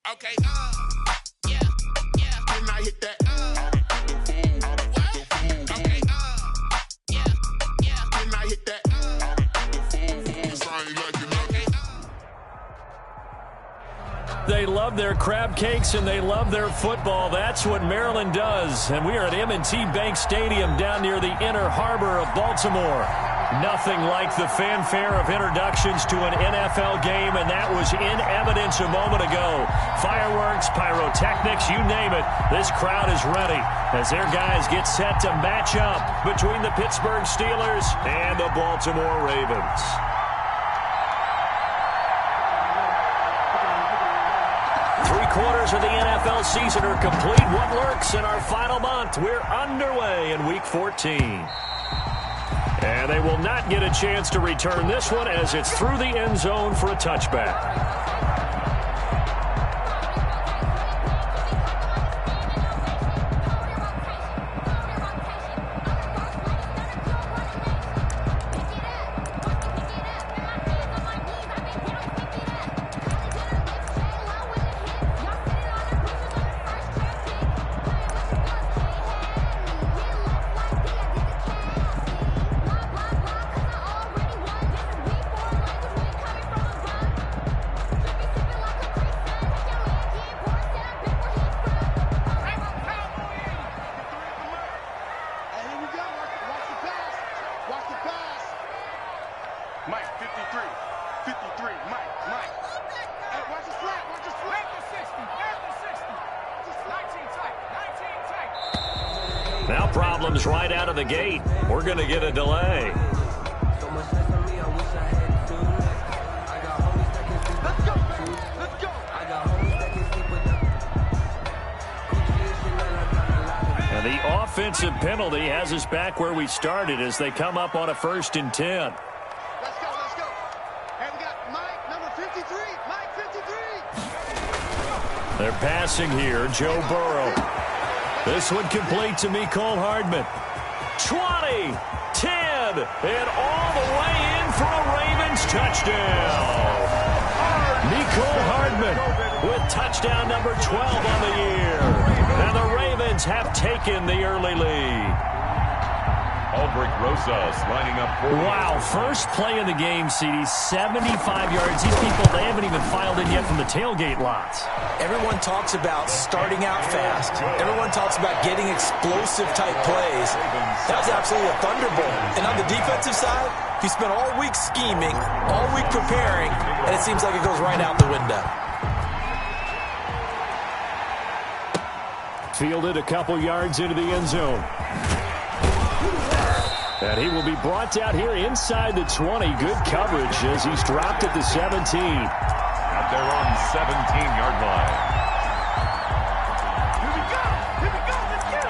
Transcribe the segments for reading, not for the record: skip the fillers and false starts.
Okay, yeah, yeah. Then I hit that, okay, yeah, yeah. Then I hit that, They love their crab cakes and they love their football. That's what Maryland does. And we are at M&T Bank Stadium down near the inner harbor of Baltimore. Nothing like the fanfare of introductions to an NFL game, and that was in evidence a moment ago. Fireworks, pyrotechnics, you name it. This crowd is ready as their guys get set to match up between the Pittsburgh Steelers and the Baltimore Ravens. Three-quarters of the NFL season are complete. What lurks in our final month? We're underway in Week 14. And they will not get a chance to return this one as it's through the end zone for a touchback. Now problems right out of the gate. We're going to get a delay. And the offensive penalty has us back where we started as they come up on a 1st and 10. Let's go, let's go. And we got Mike, number 53. Mike, 53. They're passing here. Joe Burrow. This one complete to Mecole Hardman. 20, 10, and all the way in for a Ravens touchdown. Mecole Hardman with touchdown number 12 on the year. And the Ravens have taken the early lead. Aldrich Rosas lining up for Wow, first play of the game, CD, 75 yards. These people, they haven't even filed in yet from the tailgate lots. Everyone talks about starting out fast. Everyone talks about getting explosive-type plays. That was absolutely a thunderbolt. And on the defensive side, he spent all week scheming, all week preparing, and it seems like it goes right out the window. Fielded a couple yards into the end zone. And he will be brought down here inside the 20. Good coverage as he's dropped at the 17. Out there on the 17-yard line. Here we go, let's get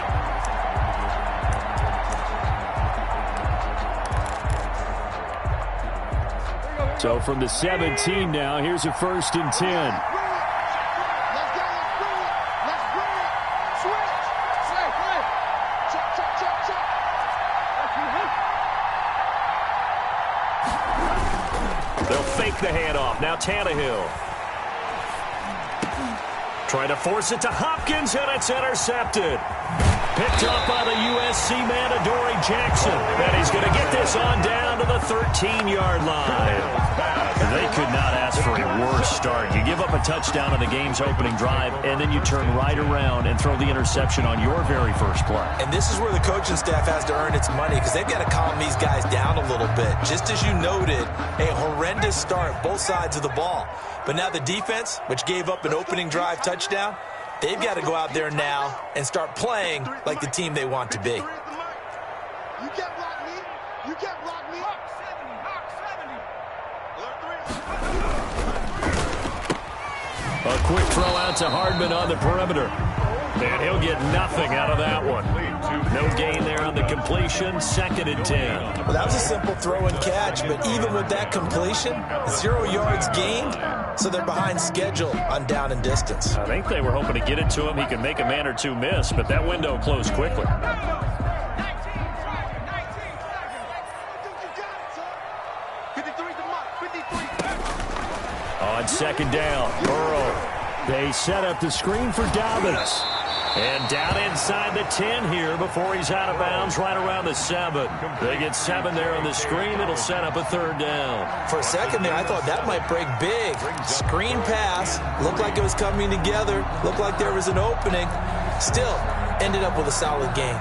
him. So from the 17 now, here's a 1st and 10. The handoff. Now Tannehill. Trying to force it to Hopkins, and it's intercepted. Picked up by the USC man, Adoree Jackson. And he's going to get this on down to the 13-yard line. They could not ask for a worse start. You give up a touchdown on the game's opening drive, and then you turn right around and throw the interception on your very first play. And this is where the coaching staff has to earn its money because they've got to calm these guys down a little bit. Just as you noted, a horrendous start, both sides of the ball. But now the defense, which gave up an opening drive touchdown, they've got to go out there now and start playing like the team they want to be. You can't block me. You can't block me. Hawk A 70. quick throw out to Hardman on the perimeter. And he'll get nothing out of that one. No gain there on the completion. 2nd and 10. Well, that was a simple throw and catch, but even with that completion, 0 yards gained, so they're behind schedule on down and distance. I think they were hoping to get it to him. He could make a man or two miss, but that window closed quickly. On 2nd down, Burrow They set up the screen for Dobbins. And down inside the 10 here before he's out of bounds right around the 7. They get 7 there on the screen. It'll set up a 3rd down. For a second there, I thought that might break big. Screen pass. Looked like it was coming together. Looked like there was an opening. Still, ended up with a solid gain.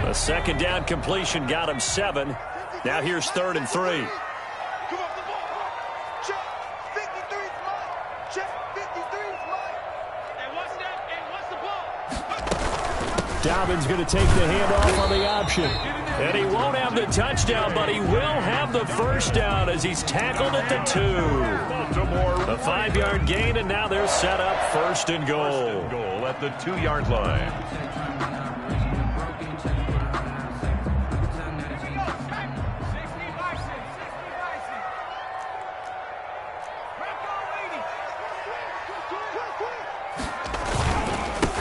A 2nd down completion got him 7. Now here's 3rd and 3. Come on, the ball. Check. 53's mine. Check. 53's mine. And what's that? And what's the ball? Dobbins going to take the handoff on the option. And he won't have the touchdown, but he will have the 1st down as he's tackled at the 2. A 5-yard gain, and now they're set up 1st and goal. Goal at the 2-yard line.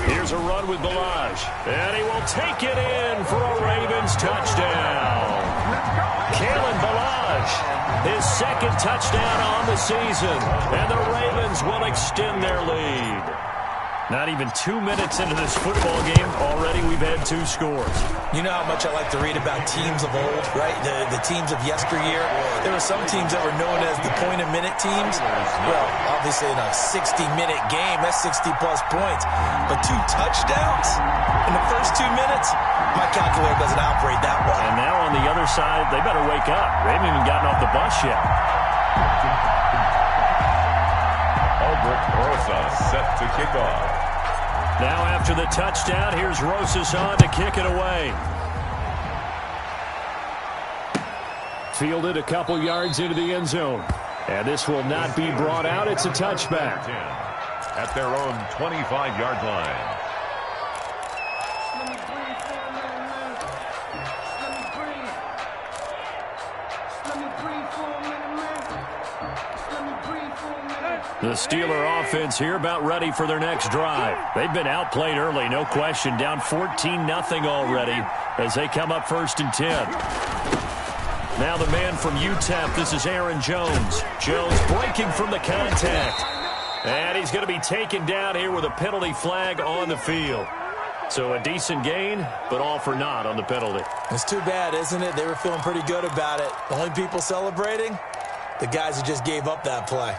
Here's a run with Balaj. And he will take it in for a Ravens touchdown. Kalen Balaj, his 2nd touchdown on the season. And the Ravens will extend their lead. Not even 2 minutes into this football game, already we've had 2 scores. You know how much I like to read about teams of old, right? The teams of yesteryear. There were some teams that were known as the point-a-minute teams. Well, obviously in a 60-minute game, that's 60-plus points. But 2 touchdowns in the first 2 minutes? My calculator doesn't operate that way. And now on the other side, they better wake up. They haven't even gotten off the bus yet. Rosas set to kick off. Now after the touchdown, here's Rosas on to kick it away. Fielded a couple yards into the end zone. And this will not be brought out. It's a touchback. At their own 25-yard line. The Steeler offense here about ready for their next drive. They've been outplayed early, no question. Down 14-0 already as they come up 1st and 10. Now the man from UTEP, this is Aaron Jones. Jones breaking from the contact. And he's going to be taken down here with a penalty flag on the field. So a decent gain, but all for naught on the penalty. It's too bad, isn't it? They were feeling pretty good about it. The only people celebrating? The guys who just gave up that play.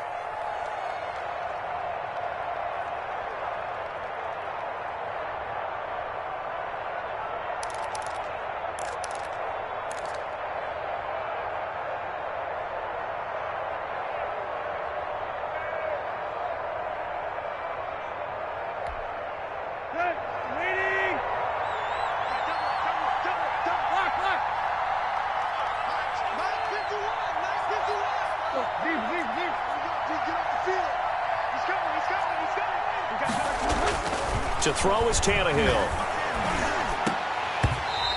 To throw is Tannehill.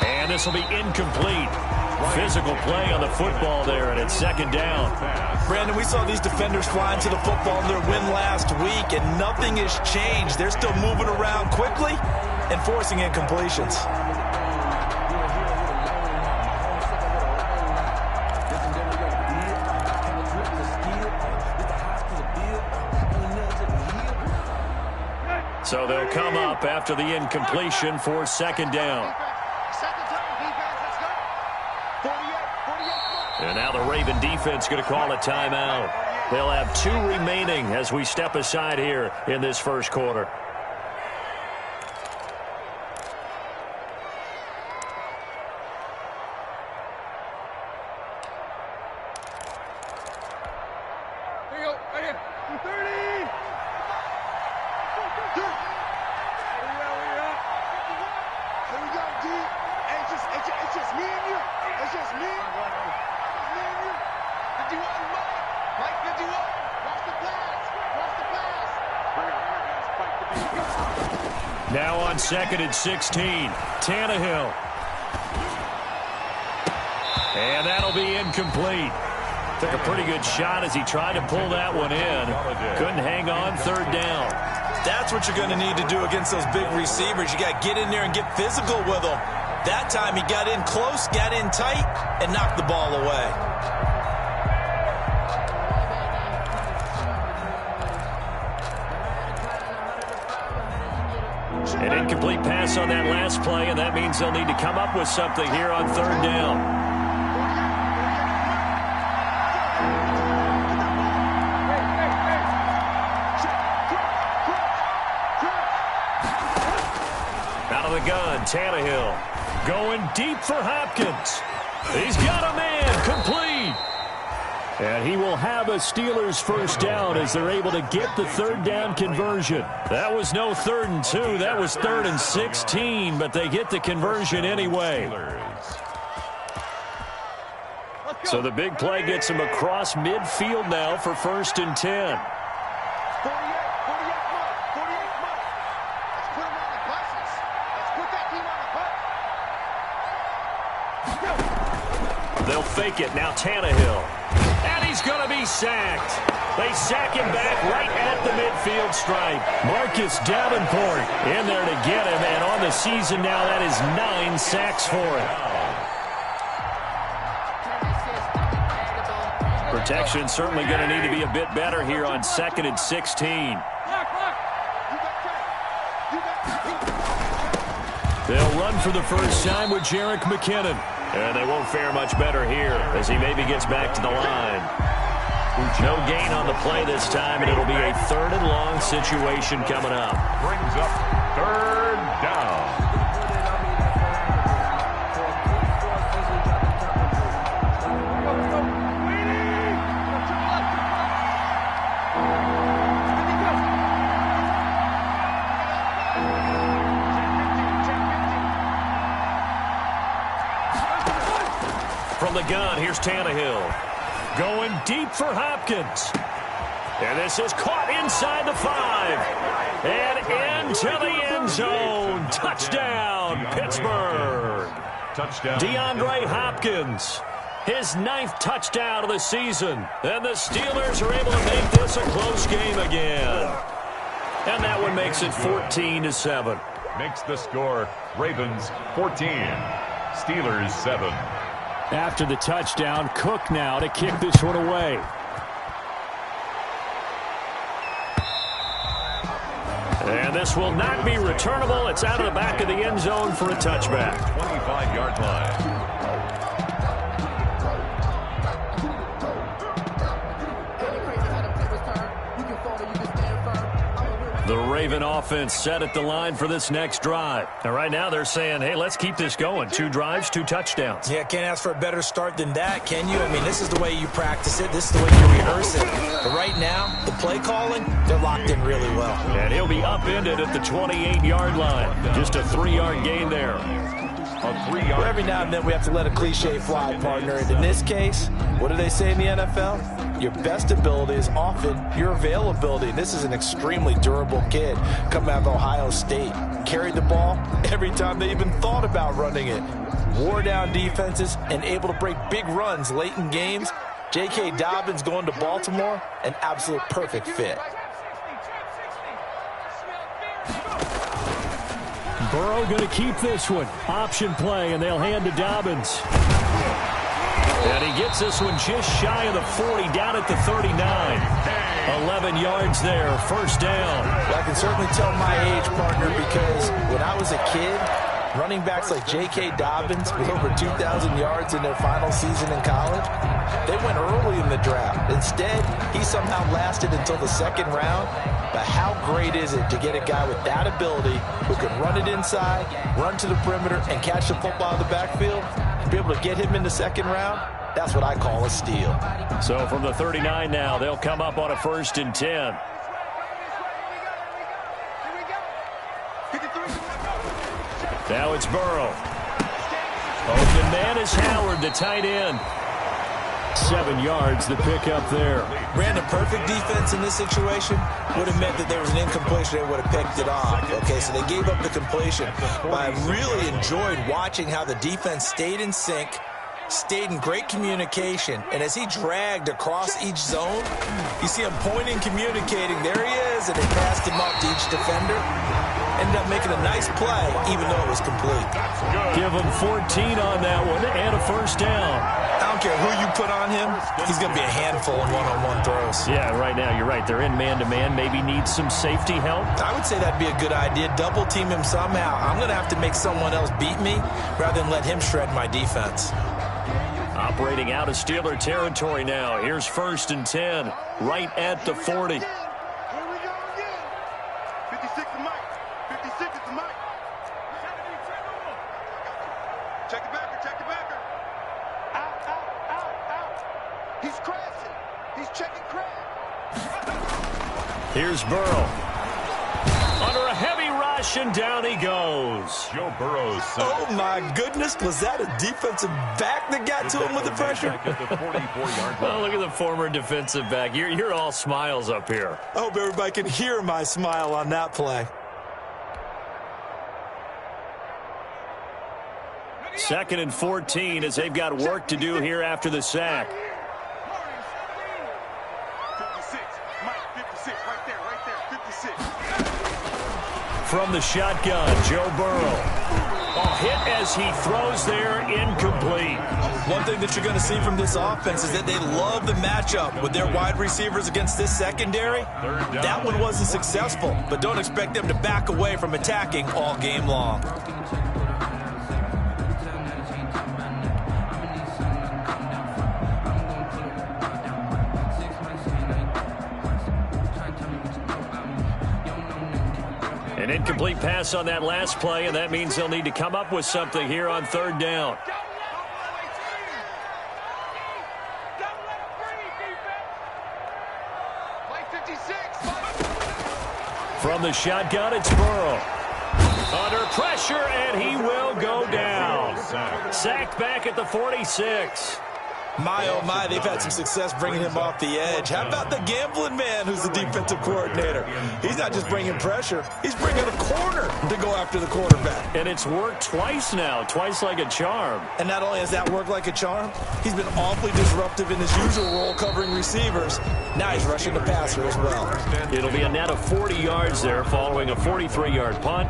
And this will be incomplete. Physical play on the football there, and it's 2nd down. Brandon, we saw these defenders flying to the football in their win last week, and nothing has changed. They're still moving around quickly and forcing incompletions. So they'll come up after the incompletion for 2nd down. And now the Raven defense going to call a timeout. They'll have 2 remaining as we step aside here in this 1st quarter. Here you go. Right here. 30. Here we go, D. It's just me and you. It's just me. It's me and you. 51, Mike 51. Watch the pass. Watch the pass. Now on 2nd and 16. Tannehill. And that'll be incomplete. Took a pretty good shot as he tried to pull that one in. Couldn't hang on, 3rd down. That's what you're going to need to do against those big receivers. You got to get in there and get physical with them. That time he got in close, got in tight, and knocked the ball away. An incomplete pass on that last play, and that means they'll need to come up with something here on third down. Out of the gun, Tannehill. Going deep for Hopkins. He's got a man, complete. And he will have a Steelers first down as they're able to get the third down conversion. That was no 3rd and 2. That was 3rd and 16, but they get the conversion anyway. So the big play gets him across midfield now for 1st and 10. 48 months. Let's put him on the buses. Let's put that team on the bus. They'll fake it. Now Tannehill. And he's going to be sacked. They sack him back right at the midfield stripe. Marcus Davenport in there to get him. And on the season now, that is 9 sacks for him. Protection certainly going to need to be a bit better here on 2nd and 16. They'll run for the first time with Jerick McKinnon. And they won't fare much better here as he maybe gets back to the line. No gain on the play this time, and it'll be a 3rd and long situation coming up. Brings up 3rd down. From the gun, here's Tannehill. Going deep for Hopkins. And this is caught inside the 5. And into the end zone. Touchdown, Pittsburgh. Touchdown. DeAndre Hopkins. His 9th touchdown of the season. And the Steelers are able to make this a close game again. And that one makes it 14-7. Makes the score Ravens 14. Steelers 7. After the touchdown, Cook now to kick this one away. And this will not be returnable. It's out of the back of the end zone for a touchback. 25-yard line. The Raven offense set at the line for this next drive. And right now they're saying, hey, let's keep this going. 2 drives, 2 touchdowns. Yeah, can't ask for a better start than that, can you? I mean, this is the way you practice it. This is the way you rehearse it. But right now, the play calling, they're locked in really well. And he'll be upended at the 28-yard line. Just a 3-yard gain there. A 3-yard. Every now and then we have to let a cliche fly, partner. And in this case, what do they say in the NFL? Your best ability is often your availability. This is an extremely durable kid coming out of Ohio State. Carried the ball every time they even thought about running it. Wore down defenses and able to break big runs late in games. J.K. Dobbins going to Baltimore, an absolute perfect fit. Burrow going to keep this one. Option play, and they'll hand to Dobbins. And he gets this one just shy of the 40, down at the 39. 11 yards there, first down. I can certainly tell my age, partner, because when I was a kid, running backs like J.K. Dobbins with over 2,000 yards in their final season in college, they went early in the draft. Instead, he somehow lasted until the 2nd round. But how great is it to get a guy with that ability who can run it inside, run to the perimeter, and catch the football in the backfield? To be able to get him in the 2nd round, that's what I call a steal. So from the 39 now, they'll come up on a 1st and 10. Now it's Burrow. Open man is Howard, the tight end. 7 yards, the pickup there. Ran a perfect defense in this situation. Would have meant that there was an incompletion. They would have picked it off. Okay, so they gave up the completion. But I really enjoyed watching how the defense stayed in sync, stayed in great communication. And as he dragged across each zone, you see him pointing, communicating. There he is, and they passed him up to each defender. ended up making a nice play, even though it was complete. Give him 14 on that one and a first down. I don't care who you put on him, he's going to be a handful in one-on-one throws. Yeah, right now, you're right. They're in man-to-man. Maybe needs some safety help. I would say that'd be a good idea. Double team him somehow. I'm going to have to make someone else beat me rather than let him shred my defense. Operating out of Steeler territory now. Here's 1st and 10, right at the 40. Here we go again. 56 to Mike. 56 is the Mike. Check the backer. Check the backer. Out. He's crashing. He's checking crash. Here's Burrow. Under a heavy rush, and down he goes. Joe Burrow's Oh, my goodness. Was that a defensive back that got to him with the pressure? At the 44-yard Oh, line. look at the former defensive back. You're all smiles up here. I hope everybody can hear my smile on that play. 2nd and 14 as they've got work to do here after the sack. 56. Mike, 56. Right there. 56. From the shotgun, Joe Burrow. Hit as he throws there, incomplete. One thing that you're going to see from this offense is that they love the matchup with their wide receivers against this secondary. That one wasn't successful, but don't expect them to back away from attacking all game long. An incomplete pass on that last play, and that means they'll need to come up with something here on 3rd down. From the shotgun, it's Burrow. Under pressure, and he will go down. Sacked back at the 46. My, oh my, they've had some success bringing him off the edge. How about the gambling man who's the defensive coordinator? He's not just bringing pressure, he's bringing a corner to go after the quarterback. And it's worked twice now, twice like a charm. And not only has that worked like a charm, he's been awfully disruptive in his usual role covering receivers. Now he's rushing the passer as well. It'll be a net of 40 yards there following a 43-yard punt,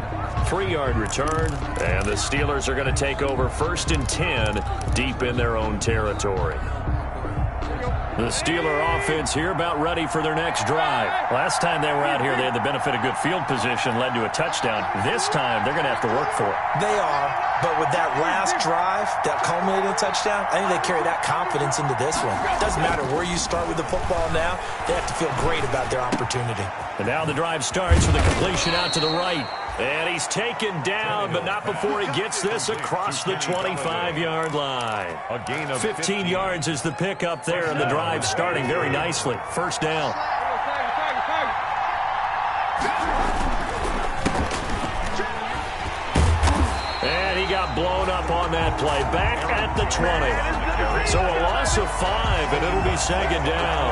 3-yard return, and the Steelers are going to take over 1st and 10 deep in their own territory. The Steeler offense here about ready for their next drive. Last time they were out here, they had the benefit of good field position, led to a touchdown. This time, they're going to have to work for it. They are, but with that last drive, that culminating touchdown, I think they carry that confidence into this one. It doesn't matter where you start with the football now, they have to feel great about their opportunity. And now the drive starts with a completion out to the right. And he's taken down, but not before he gets this across the 25-yard line. A gain of 15 yards is the pickup there, and the drive starting very nicely. 1st down. And he got blown up on that play. Back at the 20. So a loss of 5, and it'll be 2nd down.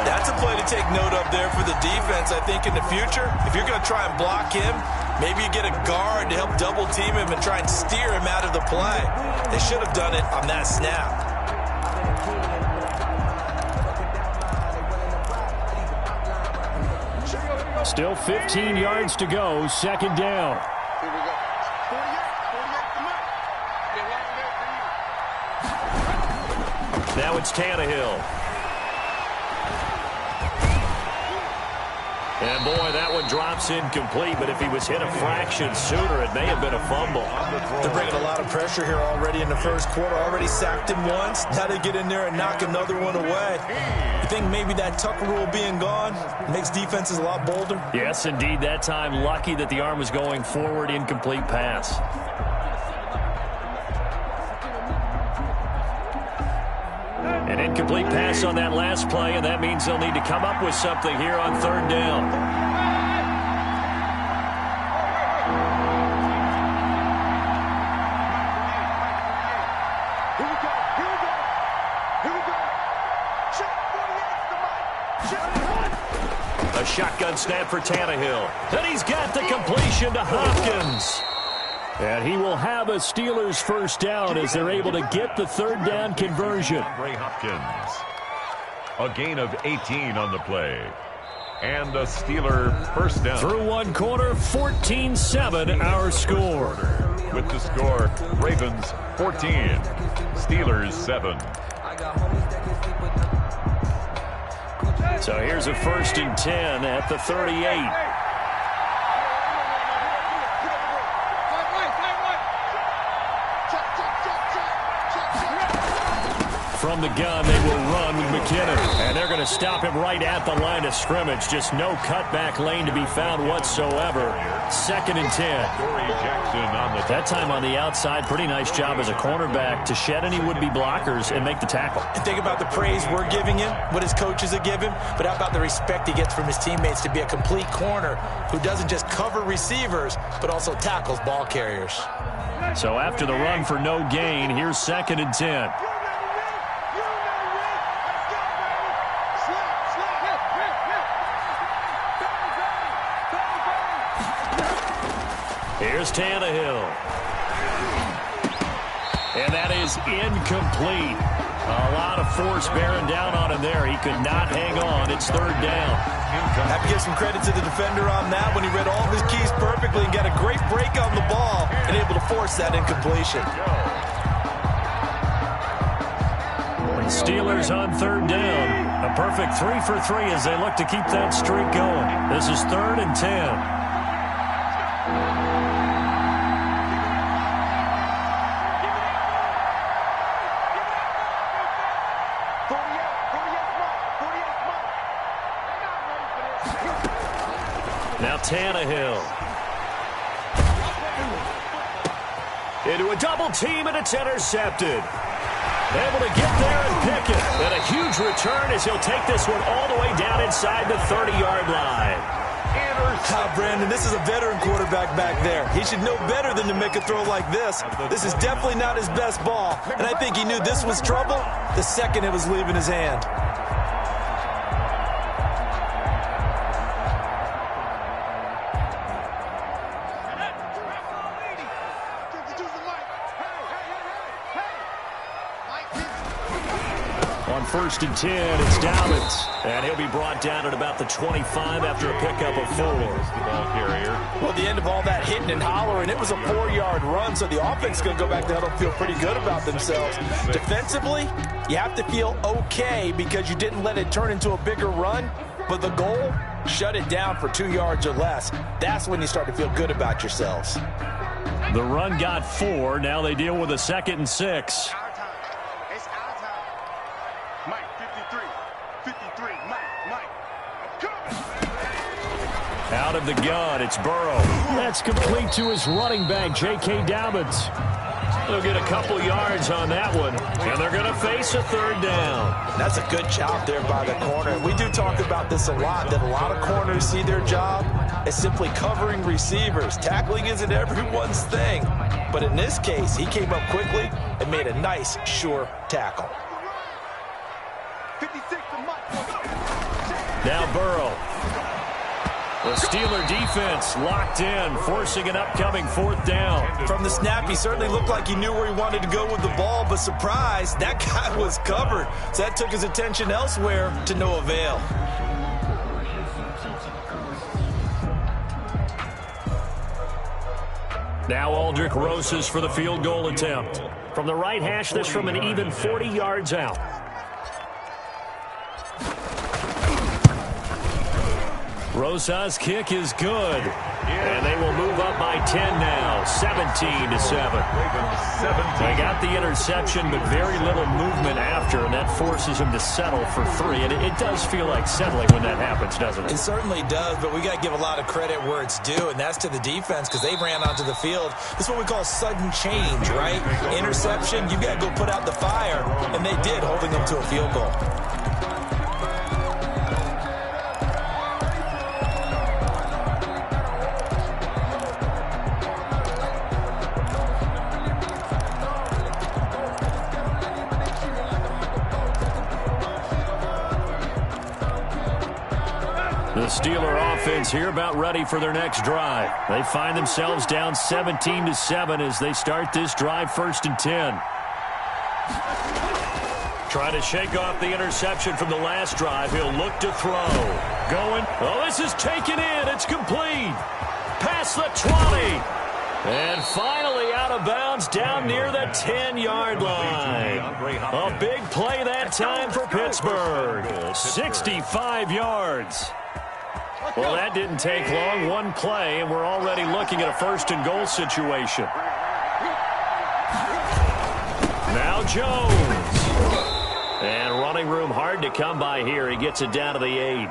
That's a play to take note of there for the defense, I think, in the future. If you're going to try and block him, maybe you get a guard to help double team him and try and steer him out of the play. They should have done it on that snap. Still 15 yards to go, 2nd down. Here we go. 48 to Mike. They're right there for you. Now it's Tannehill. And, boy, that one drops incomplete, but if he was hit a fraction sooner, it may have been a fumble. They're bringing a lot of pressure here already in the first quarter. Already sacked him once. Now they get in there and knock another one away. You think maybe that Tucker rule being gone makes defenses a lot bolder? Yes, indeed. That time, lucky that the arm was going forward, incomplete pass. An incomplete pass on that last play, and that means they'll need to come up with something here on 3rd down. Here we go. Here we go. Here we go. Check 48 to Mike. Check 1. A shotgun snap for Tannehill. And he's got the completion to Hopkins. And he will have a Steelers 1st down as they're able to get the 3rd down conversion. Ray Hopkins. A gain of 18 on the play. And a Steeler first down. Through one quarter, 14-7 our score. With the score, Ravens 14, Steelers 7. So here's a 1st and 10 at the 38. From the gun, they will run with McKinnon. And they're going to stop him right at the line of scrimmage. Just no cutback lane to be found whatsoever. 2nd and 10. That time on the outside, pretty nice job as a cornerback to shed any would-be blockers and make the tackle. And think about the praise we're giving him, what his coaches are giving, but how about the respect he gets from his teammates to be a complete corner who doesn't just cover receivers, but also tackles ball carriers. So after the run for no gain, here's 2nd and 10. Here's Tannehill. And that is incomplete. A lot of force bearing down on him there. He could not hang on. It's 3rd down. Have to give some credit to the defender on that when he read all of his keys perfectly and got a great break on the ball and able to force that incompletion. Steelers on 3rd down. A perfect 3 for 3 as they look to keep that streak going. This is 3rd and 10. Now Tannehill. Into a double team, and it's intercepted. Able to get there and pick it. And a huge return as he'll take this one all the way down inside the 30-yard line. Brandon, this is a veteran quarterback back there. He should know better than to make a throw like this. This is definitely not his best ball. And I think he knew this was trouble the second it was leaving his hand. On 1st and 10, it's Dobbins. And he'll be brought down at about the 25 after a pickup of 4. Well, at the end of all that hitting and hollering, it was a 4-yard run, so the offense is going to go back to huddle and feel pretty good about themselves. Defensively, you have to feel okay because you didn't let it turn into a bigger run, but the goal, shut it down for 2 yards or less. That's when you start to feel good about yourselves. The run got 4. Now they deal with a 2nd and 6. Out of the gun, it's Burrow. That's complete to his running back, J.K. Dobbins. They'll get a couple yards on that one, and they're going to face a 3rd down. That's a good job there by the corner. We do talk about this a lot, that a lot of corners see their job as simply covering receivers. Tackling isn't everyone's thing. But in this case, he came up quickly and made a nice, sure tackle. Now Burrow. The Steeler defense locked in, forcing an upcoming 4th down. From the snap, he certainly looked like he knew where he wanted to go with the ball, but surprise, that guy was covered. So that took his attention elsewhere to no avail. Now Aldrick Rosas for the field goal attempt. From the right hash, this from an even 40 yards out. Rosas' kick is good. And they will move up by 10 now, 17-7. They got the interception, but very little movement after, and that forces them to settle for 3. And it does feel like settling when that happens, doesn't it? It certainly does, but we got to give a lot of credit where it's due, and that's to the defense because they ran onto the field. This is what we call sudden change, right? Interception, you got to go put out the fire, and they did, holding them to a field goal. The Steeler offense here about ready for their next drive. They find themselves down 17-7 as they start this drive 1st and 10. Trying to shake off the interception from the last drive. He'll look to throw. Going. Oh, this is taken in. It's complete. Past the 20. And finally out of bounds down near the 10-yard line. A big play that time for Pittsburgh. 65 yards. Well, that didn't take long. One play, and we're already looking at a first-and-goal situation. Now Jones. And running room hard to come by here. He gets it down to the 8.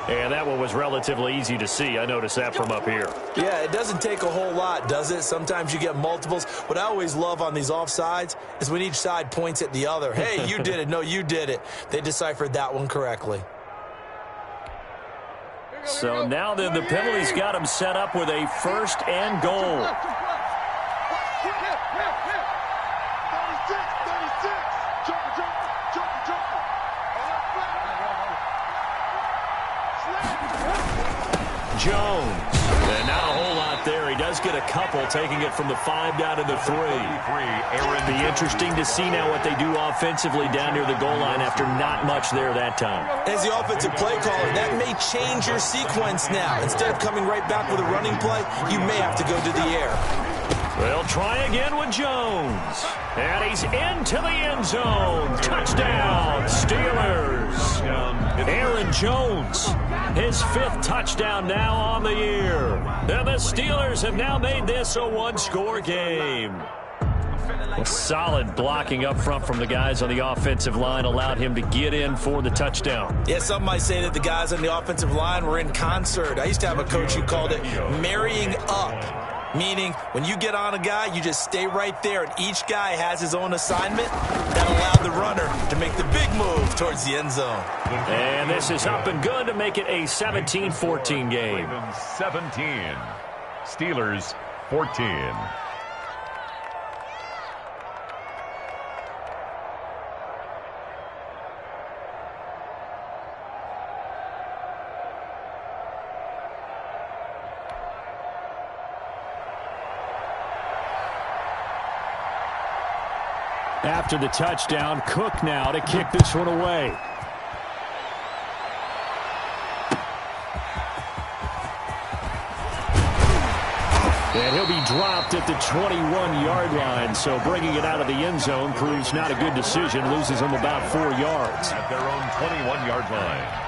And that one was relatively easy to see. I noticed that from up here. Yeah, it doesn't take a whole lot, does it? Sometimes you get multiples. What I always love on these offsides is when each side points at the other. Hey, you did it. No, you did it. They deciphered that one correctly. So now then the penalty's got him set up with a first and goal. 36. Jumper. Jones. And not a whole lot there. He does get a couple, taking it from the 5 down to the 3. It'll be interesting to see now what they do offensively down near the goal line after not much there that time. As the offensive play caller, that may change your sequence now. Instead of coming right back with a running play, you may have to go to the air. They'll try again with Jones. And he's into the end zone. Touchdown, Steelers. Aaron Jones, his 5th touchdown now on the year. And the Steelers have now made this a one-score game. Solid blocking up front from the guys on the offensive line allowed him to get in for the touchdown. Yeah, some might say that the guys on the offensive line were in concert. I used to have a coach who called it marrying up. Meaning, when you get on a guy, you just stay right there, and each guy has his own assignment. That allowed the runner to make the big move towards the end zone. And this is up and good to make it a 17-14 game. 17. Steelers 14. After the touchdown, Cook now to kick this one away. And he'll be dropped at the 21-yard line, so bringing it out of the end zone proves not a good decision, loses him about 4 yards. At their own 21-yard line.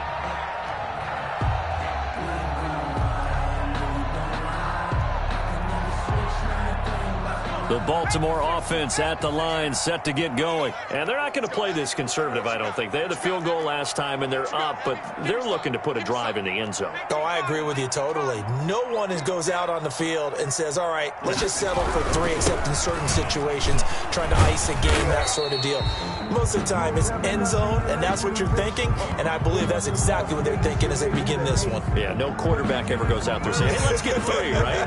The Baltimore offense at the line, set to get going. And they're not going to play this conservative, I don't think. They had the field goal last time, and they're up, but they're looking to put a drive in the end zone. Oh, I agree with you totally. No one goes out on the field and says, all right, let's just settle for 3, except in certain situations, trying to ice a game, that sort of deal. Most of the time, it's end zone, and that's what you're thinking, and I believe that's exactly what they're thinking as they begin this one. Yeah, no quarterback ever goes out there saying, hey, let's get 3, right?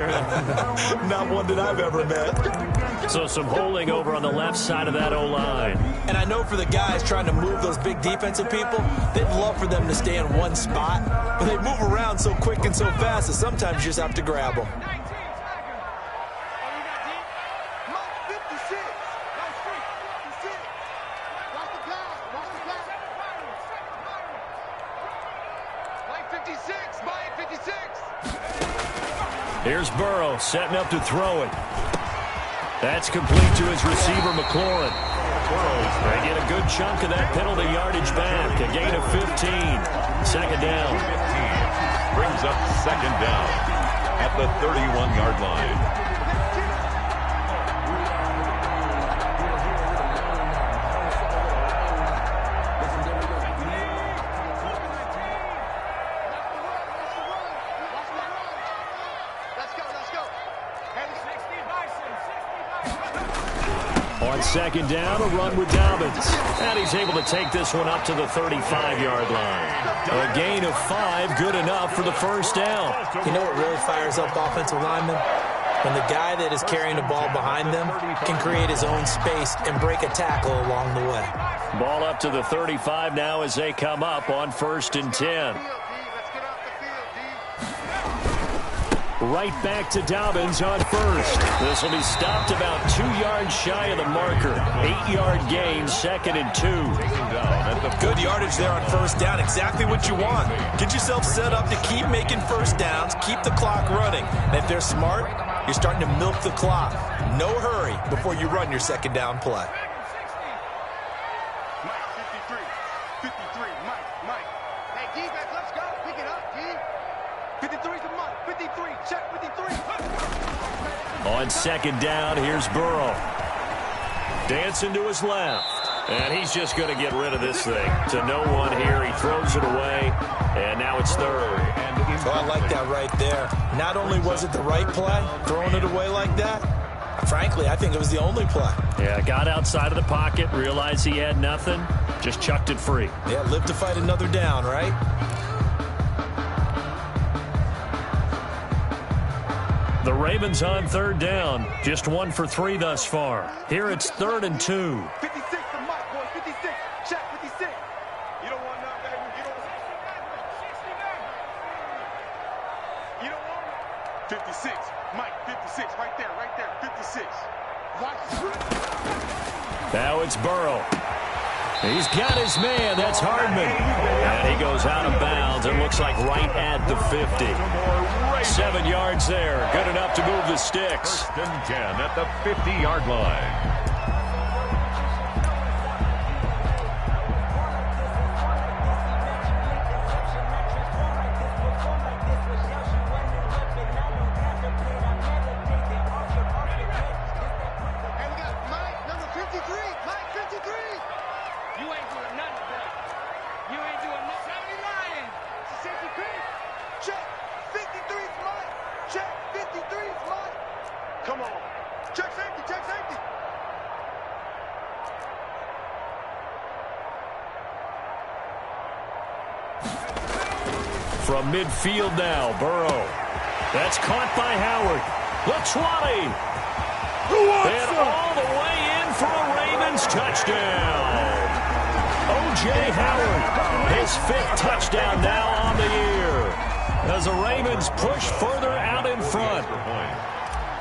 Not one that I've ever met. So some holding over on the left side of that O-line. And I know for the guys trying to move those big defensive people, they'd love for them to stay in one spot, but they move around so quick and so fast that sometimes you just have to grab them. Here's Burrow setting up to throw it. That's complete to his receiver, McLaurin. They get a good chunk of that penalty yardage back. A gain of 15. Second down. 15 brings up second down at the 31-yard line. On second down, a run with Dobbins. And he's able to take this one up to the 35-yard line. A gain of 5, good enough for the first down. You know what really fires up offensive linemen? When the guy that is carrying the ball behind them can create his own space and break a tackle along the way. Ball up to the 35 now as they come up on 1st and 10. Right back to Dobbins on first. This will be stopped about 2 yards shy of the marker. 8-yard gain, 2nd and 2. Good yardage there on first down. Exactly what you want. Get yourself set up to keep making first downs, keep the clock running. And if they're smart, you're starting to milk the clock. No hurry before you run your second down play. Mike, 53. 53, Mike. Hey, defense, let's go. Pick it up, D. 53 to Mike. 53, check 53. On second down, here's Burrow. Dancing to his left. And he's just going to get rid of this thing. To no one here. He throws it away. And now it's third. So I like that right there. Not only was it the right play, throwing it away like that, frankly, I think it was the only play. Yeah, got outside of the pocket, realized he had nothing, just chucked it free. Yeah, live to fight another down, right? The Ravens on third down, just 1 for 3 thus far. Here it's 3rd and 2. 56 to Mike, boys. 56. Check 56. You don't want none, baby. You don't want 69. You don't want 56. Mike, 56. Right there. 56. Now it's Burrow. He's got his man. That's Hardman. And he goes out of bounds. It looks like right at the 50. 7 yards there. Good enough to move the sticks. 1st and 10 at the 50-yard line. And we got Mike, number 53. Mike, 53. You ain't doing nothing, bro. You ain't doing nothing. 79. It's a safety creep. Check. 53's Mike. Check. 53's Mike. Come on. Check safety. Check safety. From midfield now, Burrow. That's caught by Howard. The 20. And all the way in for a Ravens touchdown. O.J. Howard, his 5th touchdown now on the year. As the Ravens push further out in front.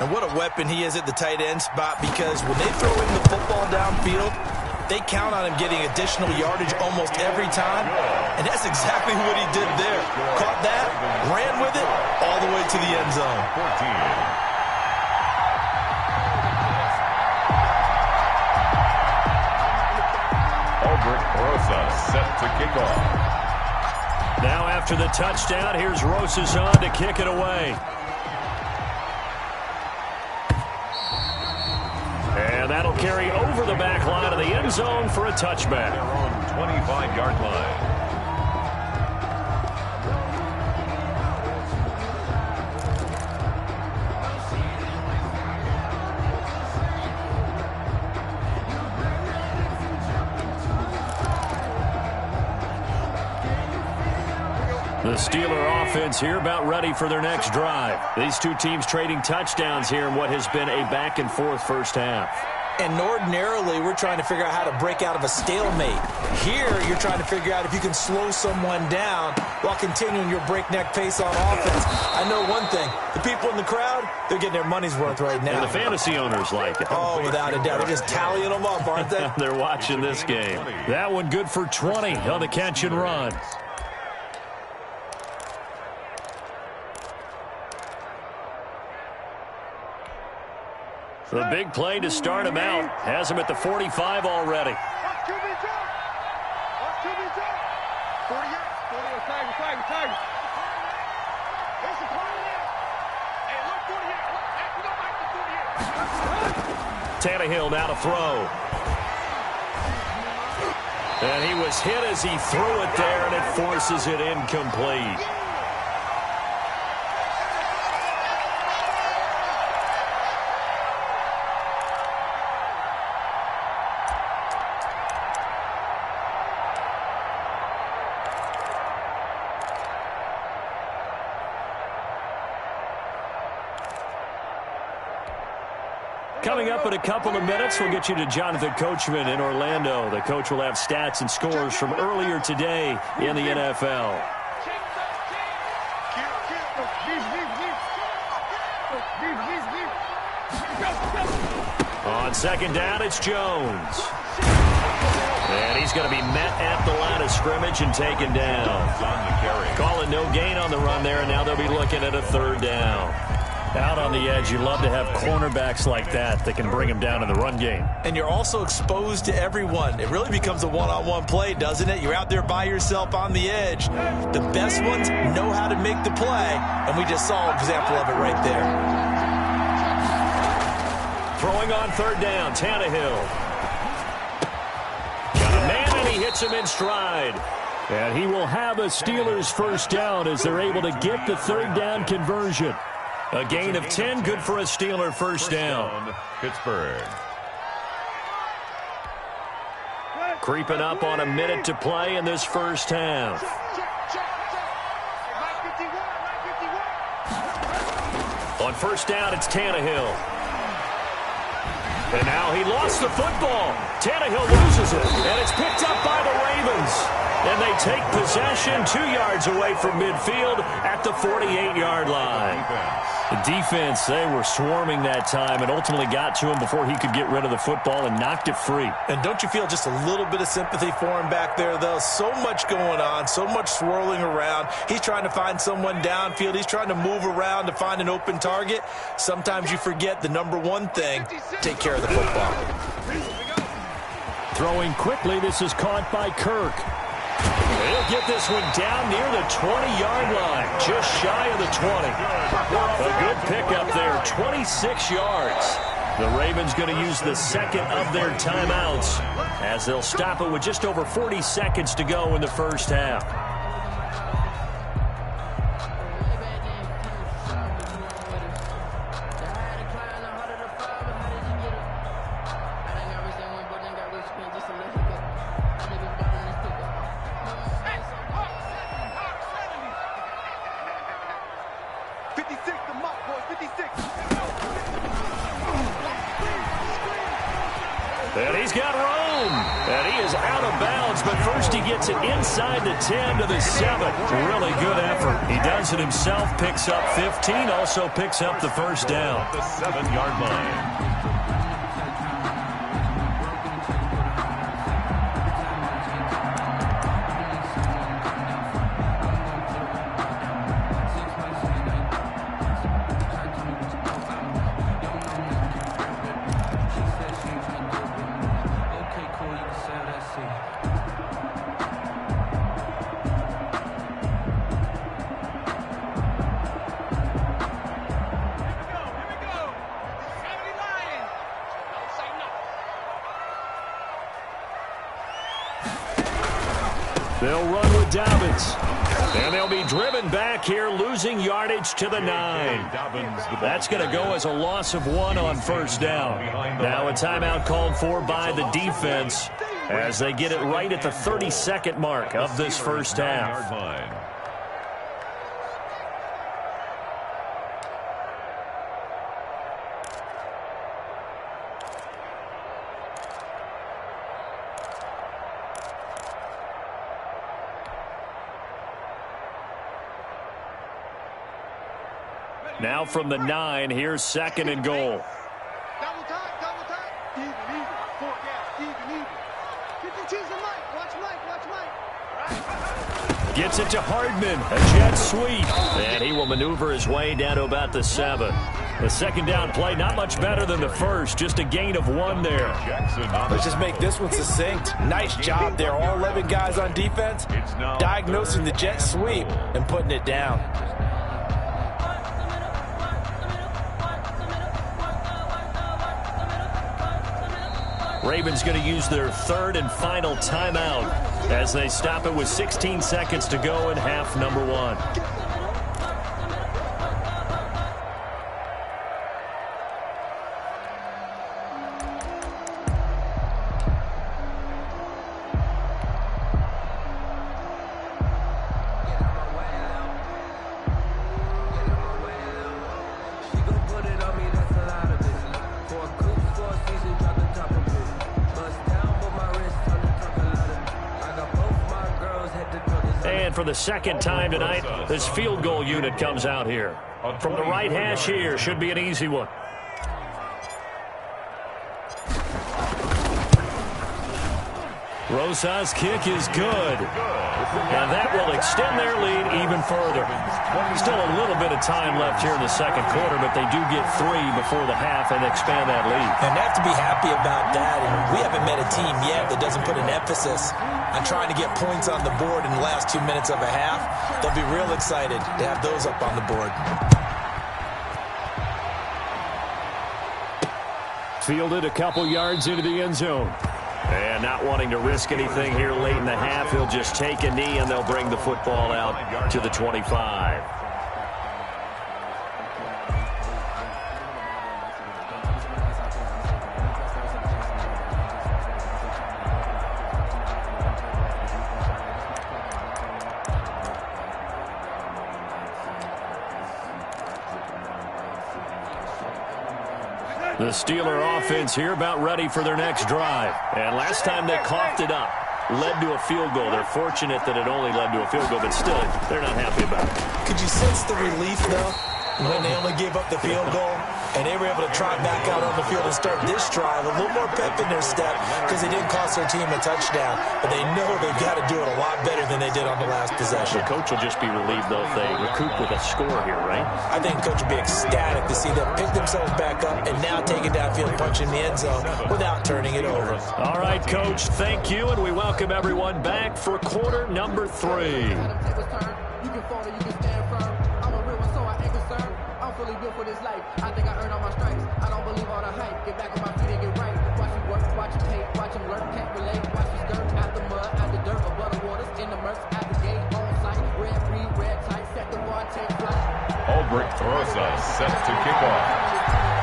And what a weapon he is at the tight end spot, because when they throw in the football downfield, they count on him getting additional yardage almost every time. And that's exactly what he did there. Caught that, ran with it, all the way to the end zone. 14. Rosa set to kick off. Now after the touchdown, here's Rosa's on to kick it away. And that'll carry over the back line of the end zone for a touchback. They're on 25-yard line. The Steeler offense here about ready for their next drive. These two teams trading touchdowns here in what has been a back-and-forth first half. And ordinarily, we're trying to figure out how to break out of a stalemate. Here, you're trying to figure out if you can slow someone down while continuing your breakneck pace on offense. I know one thing. The people in the crowd, they're getting their money's worth right now. And the fantasy owners like it. Oh, without a doubt. They're just tallying them up, aren't they? They're watching this game. That one good for 20 on the catch and run. The big play to start him out. Has him at the 45 already. Watch QB jump. Watch QB jump. 48. 48. Tiger. There's the 48. Hey, look, 48. Look, hey, we don't like the 48. Tannehill now to throw. And he was hit as he threw it there, and it forces it incomplete. Coming up in a couple of minutes, we'll get you to Jonathan Coachman in Orlando. The coach will have stats and scores from earlier today in the NFL. On second down, it's Jones. And he's going to be met at the line of scrimmage and taken down. Calling no gain on the run there, and now they'll be looking at a third down. Out on the edge, you love to have cornerbacks like that can bring him down in the run game. And you're also exposed to everyone. It really becomes a one-on-one play, doesn't it? You're out there by yourself on the edge. The best ones know how to make the play, and we just saw an example of it right there. Throwing on third down, Tannehill. Got a man, and he hits him in stride. And he will have a Steelers first down as they're able to get the third down conversion. A gain of 10, good for a Steeler first down. Pittsburgh. Creeping up on a minute to play in this first half. On first down, it's Tannehill. And now he lost the football. Tannehill loses it, and it's picked up by the Ravens. And they take possession 2 yards away from midfield at the 48-yard line. The defense, they were swarming that time and ultimately got to him before he could get rid of the football and knocked it free. And don't you feel just a little bit of sympathy for him back there, though? So much going on, so much swirling around. He's trying to find someone downfield. He's trying to move around to find an open target. Sometimes you forget the number one thing, take care of the football. Throwing quickly, this is caught by Kirk. He'll get this one down near the 20-yard line, just shy of the 20. A good pickup there, 26 yards. The Ravens going to use the second of their timeouts as they'll stop it with just over 40 seconds to go in the first half. And he's got room. And he is out of bounds, but first he gets it inside the 10 to the 7. Really good effort. He does it himself, picks up 15, also picks up the first down. The 7-yard line. They'll run with Dobbins. And they'll be driven back here, losing yardage to the 9. That's going to go as a loss of 1 on first down. Now a timeout called for by the defense as they get it right at the 32nd mark of this first half. Now from the 9, here's second and goal. Double time, double time. Even, forecast, even. 52's the Mike. Watch Mike. Gets it to Hardman, a jet sweep. And he will maneuver his way down to about the 7. The second down play, not much better than the first, just a gain of 1 there. Let's just make this one succinct. Nice job there. All 11 guys on defense diagnosing the jet sweep and putting it down. Ravens going to use their third and final timeout as they stop it with 16 seconds to go in half number 1. And for the second time tonight, this field goal unit comes out here. From the right hash here, should be an easy one. Rosas' kick is good. And that will extend their lead even further. Still a little bit of time left here in the second quarter, but they do get 3 before the half and expand that lead. And they have to be happy about that. And we haven't met a team yet that doesn't put an emphasis on trying to get points on the board in the last 2 minutes of a half. They'll be real excited to have those up on the board. Fielded a couple yards into the end zone. And not wanting to risk anything here late in the half, he'll just take a knee and they'll bring the football out to the 25. The Steeler offense here about ready for their next drive. And last time they coughed it up, led to a field goal. They're fortunate that it only led to a field goal, but still, they're not happy about it. Could you sense the relief, though, when they only gave up the field goal and they were able to try back out on the field and start this drive? A little more pep in their step because they didn't cost their team a touchdown, but they know they've got to do it a lot better than they did on the last possession. The coach will just be relieved, though, if they recoup with a score here, right? I think the coach will be ecstatic to see them pick themselves back up and now take it downfield, punch in the end zone without turning it over. All right, Coach, thank you, and we welcome everyone back for quarter number 3. Built for this life. I think I earned all my stripes. I don't believe all the hype. Get back on my feet and get right. Watch me work, watch him hate, watch him lurk, can't relate. Watch me skirt out the mud, out the dirt, above the waters, in the murks, at the gate, on sight. Red free, red tight, set the bar, take flight. Albrecht Rosa set to kick off.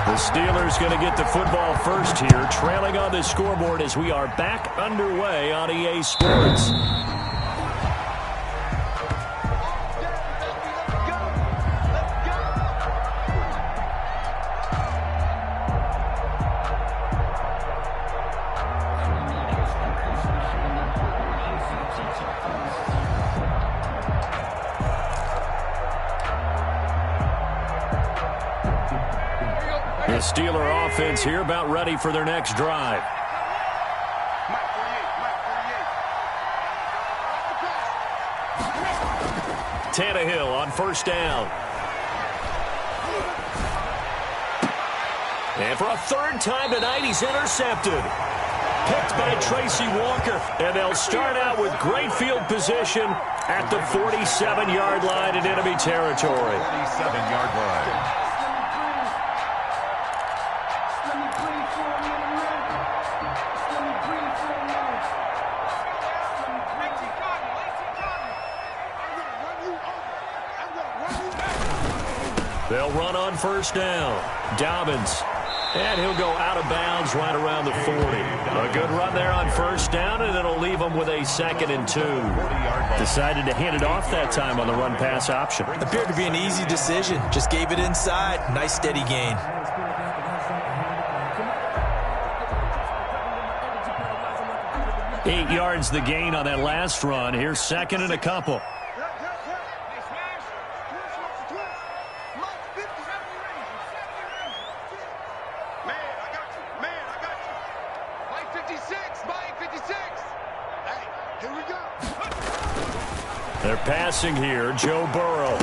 The Steelers going to get the football first here, trailing on the scoreboard as we are back underway on EA Sports. The Steeler offense here about ready for their next drive. Tannehill on first down. And for a third time tonight, he's intercepted. Picked by Tracy Walker. And they'll start out with great field position at the 47-yard line in enemy territory. 47-yard line. They'll run on first down. Dobbins. And he'll go out of bounds right around the 40. A good run there on first down, and it'll leave them with a 2nd and 2. Decided to hand it off that time on the run-pass option. Appeared to be an easy decision. Just gave it inside. Nice steady gain. Eight yards the gain on that last run. Here's 2nd and a couple. They're passing here. Joe Burrow.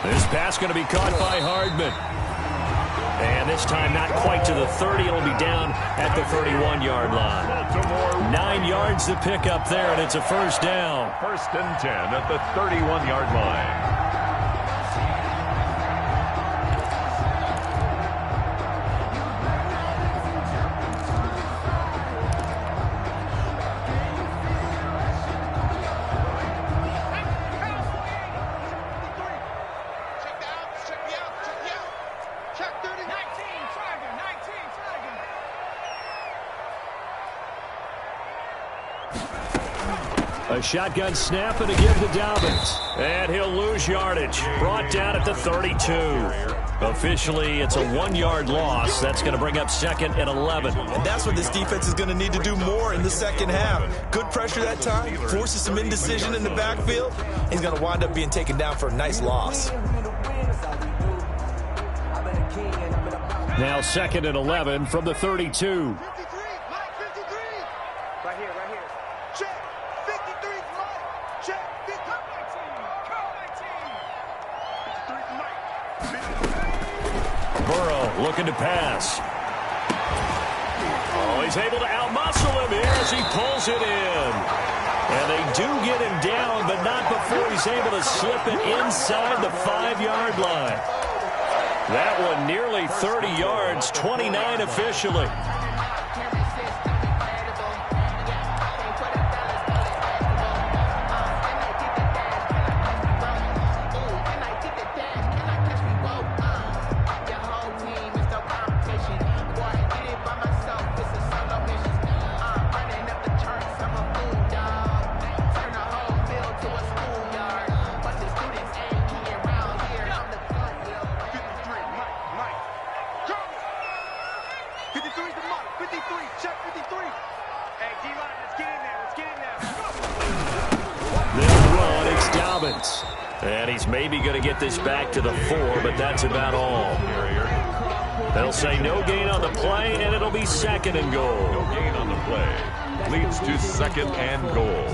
This pass going to be caught by Hardman. And this time not quite to the 30. It'll be down at the 31-yard line. 9 yards to pick up there, and it's a first down. 1st and 10 at the 31-yard line. A shotgun snap and a give to Dobbins. And he'll lose yardage. Brought down at the 32. Officially, it's a 1-yard loss. That's going to bring up 2nd and 11. And that's what this defense is going to need to do more in the second half. Good pressure that time. Forces some indecision in the backfield. He's going to wind up being taken down for a nice loss. Now 2nd and 11 from the 32. Right here, right here. looking to pass. Oh, he's able to outmuscle him here as he pulls it in. And they do get him down, but not before he's able to slip it inside the 5-yard line. That one nearly 30 yards, 29 officially. And he's maybe going to get this back to the 4, but that's about all. They'll say no gain on the play, and it'll be 2nd and goal. No gain on the play. Leads to 2nd and goal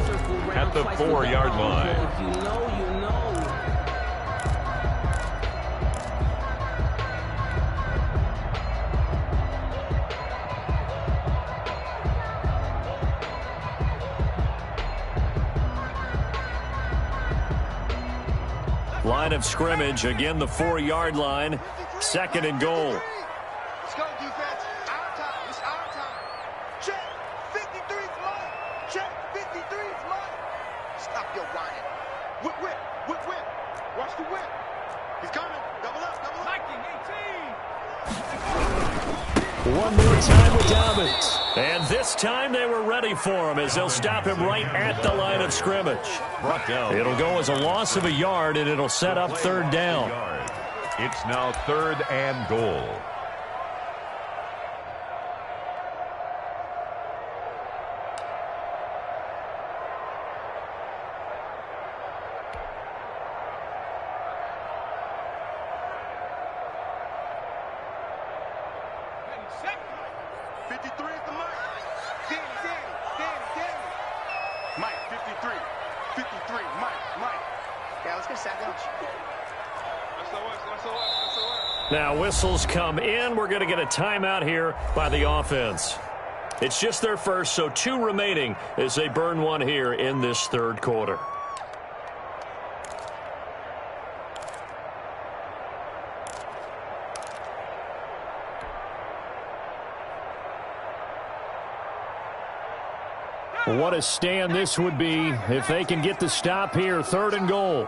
at the 4-yard line. Line of scrimmage, again the 4-yard line, 2nd and goal. Let's go, defense. Our time. It's our time. Check. 53's mine. Check. 53's mine. Stop your whining. Whip, whip. Whip, whip. Watch the whip. He's coming. Double up. Double up. Mikey, 18. One more time with Dobbins. And this time they were ready for him as they'll stop him right at the line of scrimmage. Brought down. It'll go as a loss of a yard, and it'll set up 3rd down. It's now 3rd and goal. Mike, 53. 53. Mike. Yeah, let's get sack lunch. Now whistles come in. We're going to get a timeout here by the offense. It's just their first, so 2 remaining as they burn one here in this 3rd quarter. What a stand this would be if they can get the stop here. 3rd and goal.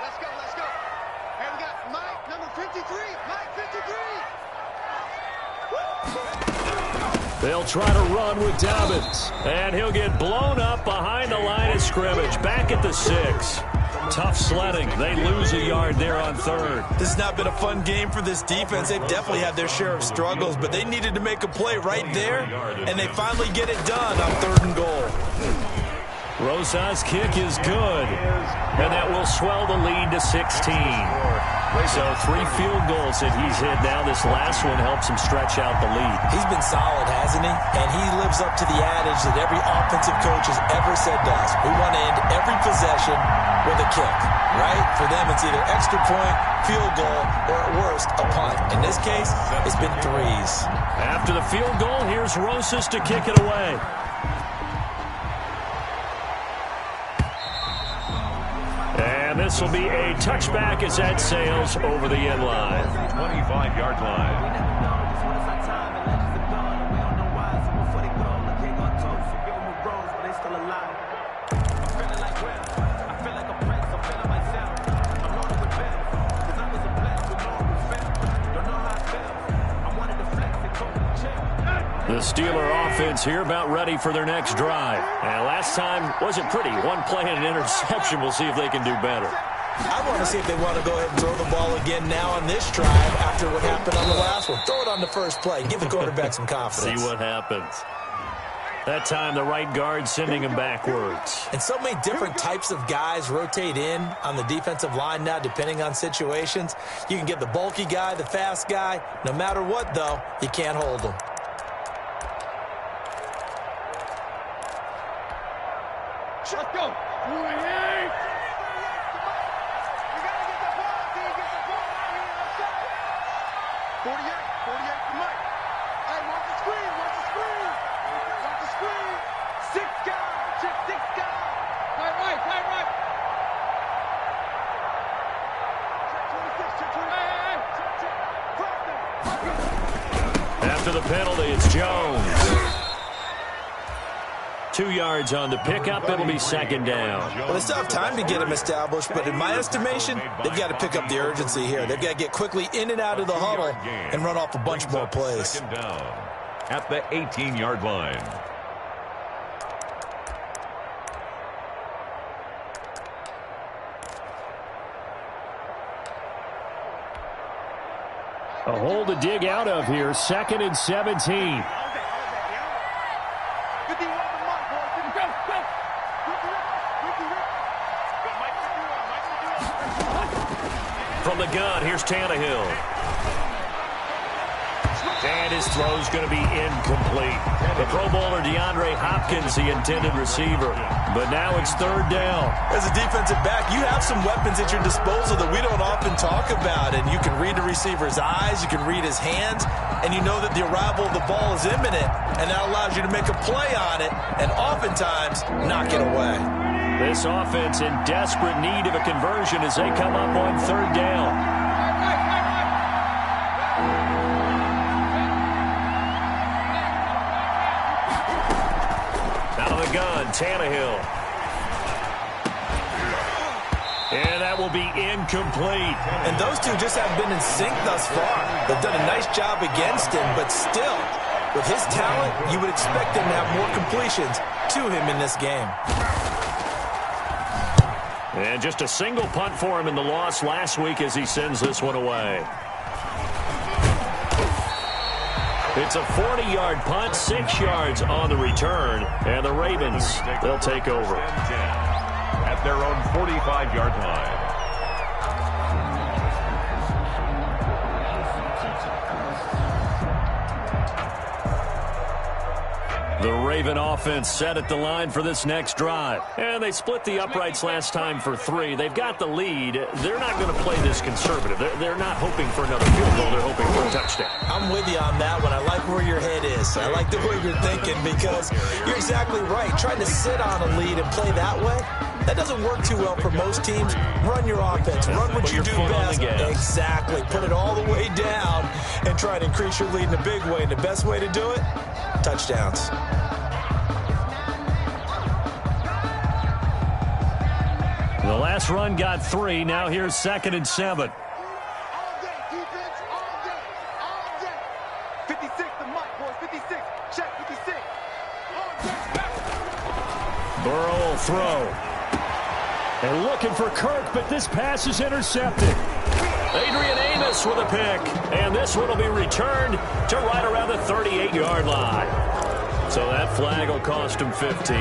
Let's go. Hey, we got Mike, number 53. Mike, 53. They'll try to run with Dobbins. And he'll get blown up behind the line of scrimmage. Back at the 6. Tough sledding. They lose a yard there on 3rd. This has not been a fun game for this defense. They've definitely had their share of struggles, but they needed to make a play right there, and they finally get it done on 3rd and goal. Rosa's kick is good, and that will swell the lead to 16. So 3 field goals that he's hit now. This last one helps him stretch out the lead. He's been solid, hasn't he? And he lives up to the adage that every offensive coach has ever said to us. We want to end every possession with a kick, right? For them, it's either extra point, field goal, or at worst, a punt. In this case, it's been 3s. After the field goal, here's Rosas to kick it away. And this will be a touchback as that sails over the end line. 25-yard line. The Steeler offense here about ready for their next drive. And last time wasn't pretty. One play and an interception. We'll see if they can do better. I want to see if they want to go ahead and throw the ball again now on this drive after what happened on the last one. Throw it on the first play. Give the quarterback some confidence. See what happens. That time the right guard sending him backwards. And so many different types of guys rotate in on the defensive line now depending on situations. You can get the bulky guy, the fast guy. No matter what, though, you can't hold them. Let's go. 48. You gotta get the ball. Get the ball out here. Let's go. 48. After the penalty, it's Jones. 2 yards on the pickup. It'll be second down. Well, they still have time to get him established, but in my estimation, they've got to pick up the urgency here. They've got to get quickly in and out of the huddle and run off a bunch more plays. Second down at the 18-yard line. A hole to dig out of here. 2nd and 17. From the gun, here's Tannehill. And his throw's going to be incomplete. The Pro Bowler DeAndre Hopkins, the intended receiver. But now it's 3rd down. As a defensive back, you have some weapons at your disposal that we don't often talk about. And you can read the receiver's eyes, you can read his hands, and you know that the arrival of the ball is imminent. And that allows you to make a play on it and oftentimes knock it away. This offense in desperate need of a conversion as they come up on 3rd down. Out of the gun, Tannehill. And that will be incomplete. And those two just haven't been in sync thus far. They've done a nice job against him, but still, with his talent, you would expect him to have more completions to him in this game. And just a single punt for him in the loss last week as he sends this one away. It's a 40-yard punt, 6 yards on the return, and the Ravens, they'll take over. At their own 45-yard line. The Raven offense set at the line for this next drive. And they split the uprights last time for 3. They've got the lead. They're not going to play this conservative. They're not hoping for another field goal. They're hoping for a touchdown. I'm with you on that one. I like where your head is. I like the way you're thinking because you're exactly right. Trying to sit on a lead and play that way, that doesn't work too well for most teams. Run your offense. Run what you do best. Exactly. Put it all the way down and try to increase your lead in a big way. And the best way to do it, touchdowns. The last run got 3. Now here's 2nd and 7. All day, defense, all day, all day. 56 to Mike, boys, 56. Check 56. All day. Burrow will throw. And looking for Kirk, but this pass is intercepted. Adrian Amos with a pick. And this one will be returned to right around the 38-yard line. So that flag will cost him 15.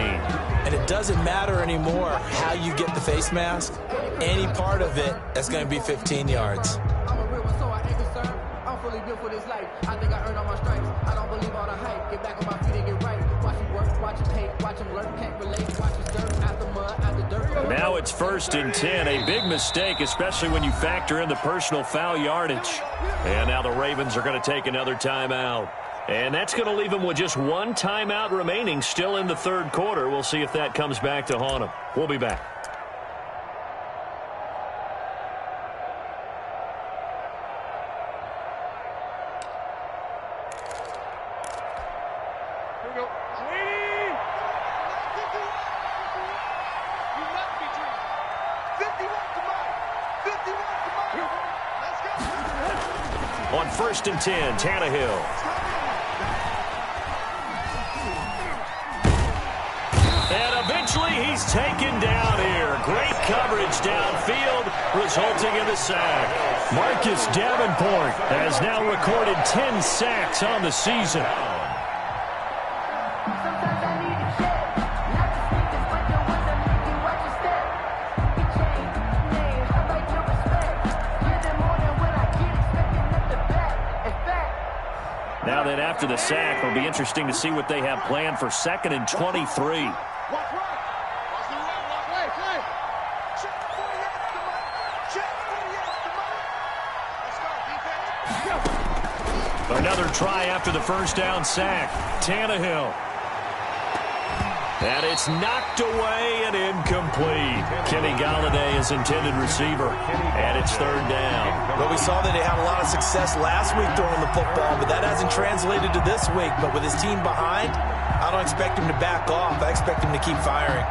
And it doesn't matter anymore how you get the face mask. Any part of it, that's going to be 15 yards. I'm a real one, so I ain't concerned. I'm fully built for this life. I think I earned all my stripes. I don't believe all the hype. Get back on my feet and get right. Watch him work, watch him hate, watch him learn, can't relate. Watch his dirt, out the mud, out the dirt. Now it's 1st and 10. A big mistake, especially when you factor in the personal foul yardage. And now the Ravens are going to take another timeout. And that's going to leave them with just 1 timeout remaining still in the 3rd quarter. We'll see if that comes back to haunt them. We'll be back. Here we go. Sweetie! 51. You must be dreaming. 51 to Mike. 51 to Mike. Let's go. On 1st and 10, Tannehill. And eventually he's taken down here. Great coverage downfield, resulting in the sack. Marcus Davenport has now recorded 10 sacks on the season. Now that after the sack, it'll be interesting to see what they have planned for 2nd and 23. Watch right. Watch the right. Watch right. Play. Check 48 to Mike. Check 48 to Mike. Let's go, defense. Another try after the 1st down sack. Tannehill. And it's knocked away and incomplete. Kenny Golladay is intended receiver. And it's third down. Well, we saw that he had a lot of success last week throwing the football, but that hasn't translated to this week. But with his team behind, I don't expect him to back off. I expect him to keep firing.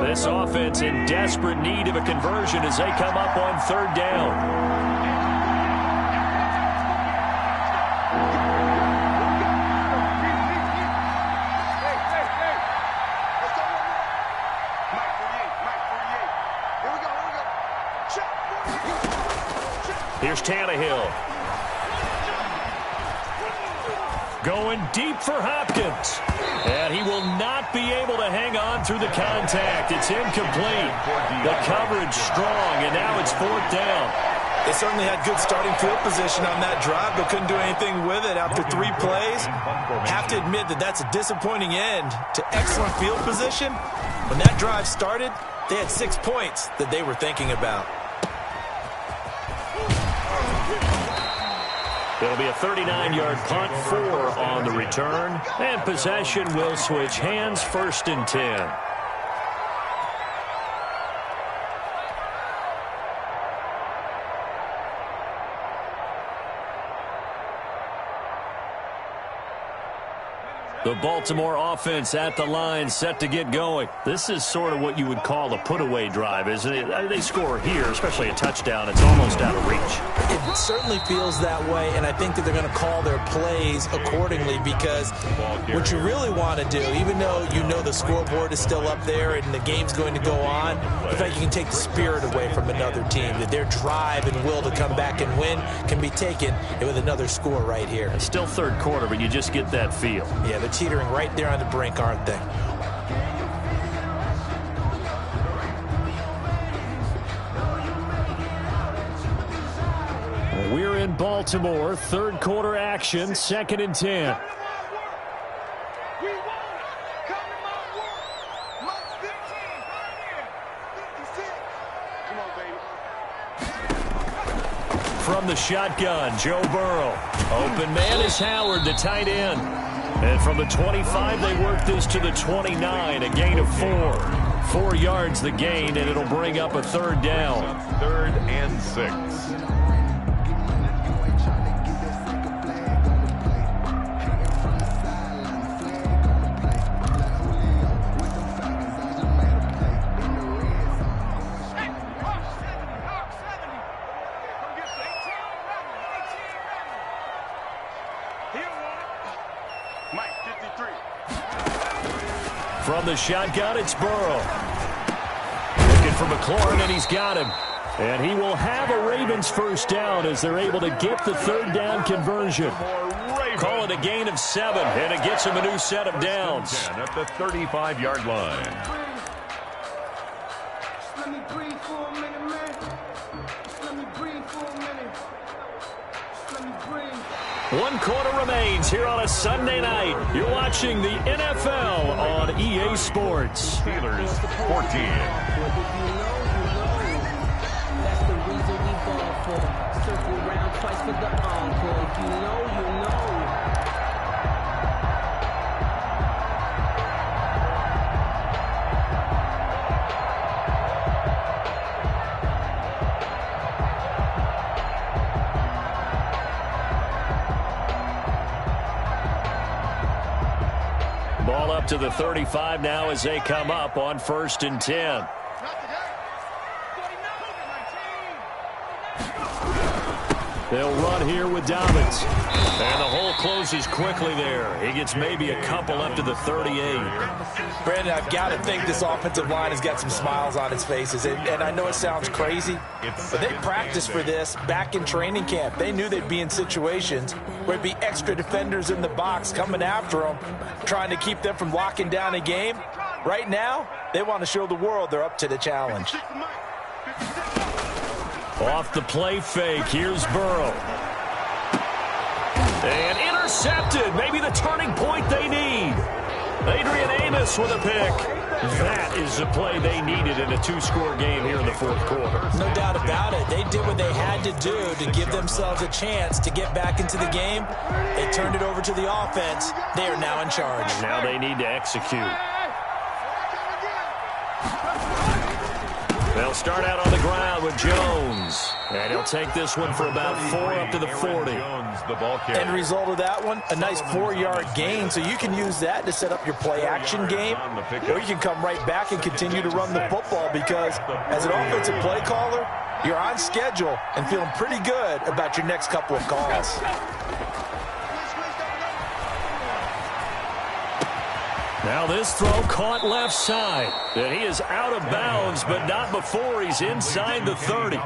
This offense in desperate need of a conversion as they come up on third down. Here's Tannehill. Going deep for Hopkins. And he will not be able to hang on through the contact. It's incomplete. The coverage strong, and now it's fourth down. They certainly had good starting field position on that drive, but couldn't do anything with it after 3 plays. Have to admit that that's a disappointing end to excellent field position. When that drive started, they had 6 points that they were thinking about. It'll be a 39-yard punt, 4 on the return, and possession will switch hands, 1st and 10. The Baltimore offense at the line, set to get going. This is sort of what you would call a put-away drive, isn't it? They score here, especially a touchdown. It's almost out of reach. It certainly feels that way, and I think that they're going to call their plays accordingly, because what you really want to do, even though you know the scoreboard is still up there and the game's going to go on, in fact, you can take the spirit away from another team, that their drive and will to come back and win can be taken with another score right here. It's still third quarter, but you just get that feel. Yeah, they're teetering right there on the brink, aren't they? We're in Baltimore, third quarter action, 2nd and 10. From the shotgun, Joe Burrow. Open man is Howard, the tight end. And from the 25, they work this to the 29, a gain of 4. 4 yards the gain, and it'll bring up a third down. 3rd and 6. Here From the shotgun, it's Burrow. Looking for McLaurin, and he's got him. And he will have a Ravens first down as they're able to get the third down conversion. Call it a gain of 7, and it gets him a new set of downs. At the 35-yard line. Let me breathe for a minute, man. Let me breathe for a minute. Let me breathe. 1 quarter remains here on a Sunday night. You're watching the NFL on EA Sports. Steelers 14. That's the reason we ball for. Circle round twice for the encore. If you know, you know. Ball up to the 35 now as they come up on 1st and 10. They'll run here with Dobbins. And the hole closes quickly there. He gets maybe a couple up to the 38. Brandon, I've got to think this offensive line has got some smiles on its faces. And I know it sounds crazy, but they practiced for this back in training camp. They knew they'd be in situations where it'd be extra defenders in the box coming after them, trying to keep them from locking down a game. Right now, they want to show the world they're up to the challenge. Off the play fake, here's Burrow. And intercepted, maybe the turning point they need. Adrian Amos with a pick. That is the play they needed in a 2-score game here in the 4th quarter. No doubt about it. They did what they had to do to give themselves a chance to get back into the game. They turned it over to the offense. They are now in charge. Now they need to execute. They'll start out on the ground with Jones. And he'll take this one for about 4 up to the 40. Jones, the ball carrier. End result of that one, a nice 4-yard gain. So you can use that to set up your play-action game. Or you can come right back and continue to run the football because as an offensive play caller, you're on schedule and feeling pretty good about your next couple of calls. Now this throw caught left side. And he is out of bounds, but not before he's inside the 30.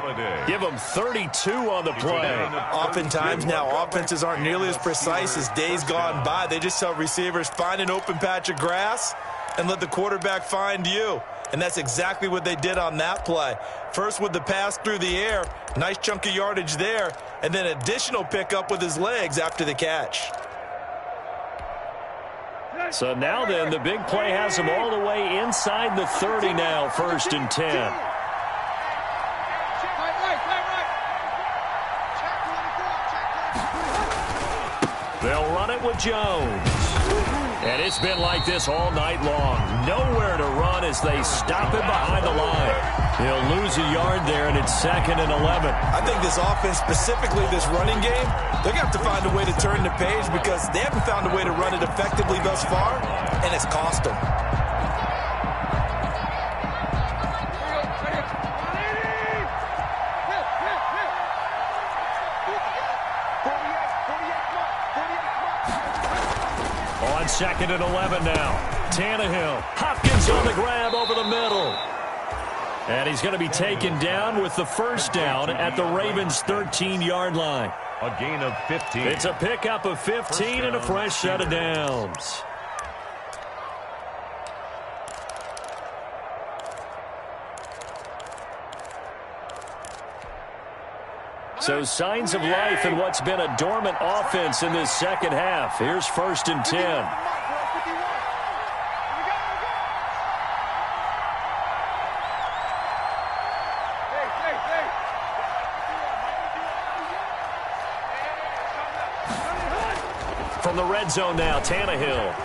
Give him 32 on the play. Oftentimes now, offenses aren't nearly as precise as days gone by. They just tell receivers, find an open patch of grass and let the quarterback find you. And that's exactly what they did on that play. First with the pass through the air, nice chunk of yardage there, and then additional pickup with his legs after the catch. So now then, the big play has him all the way inside the 30 now, 1st and 10. They'll run it with Jones. And it's been like this all night long. Nowhere to run as they stop him behind the line. He'll lose a yard there, and it's 2nd and 11. I think this offense, specifically this running game, they're going to have to find a way to turn the page because they haven't found a way to run it effectively thus far, and it's cost them. On 2nd and 11 now. Tannehill. Hopkins on the grab over the middle. And he's going to be taken down with the first down at the Ravens' 13-yard line. A gain of 15. It's a pickup of 15 and a fresh set of downs. So signs of life in what's been a dormant offense in this second half. Here's 1st and 10. From the red zone now, Tannehill.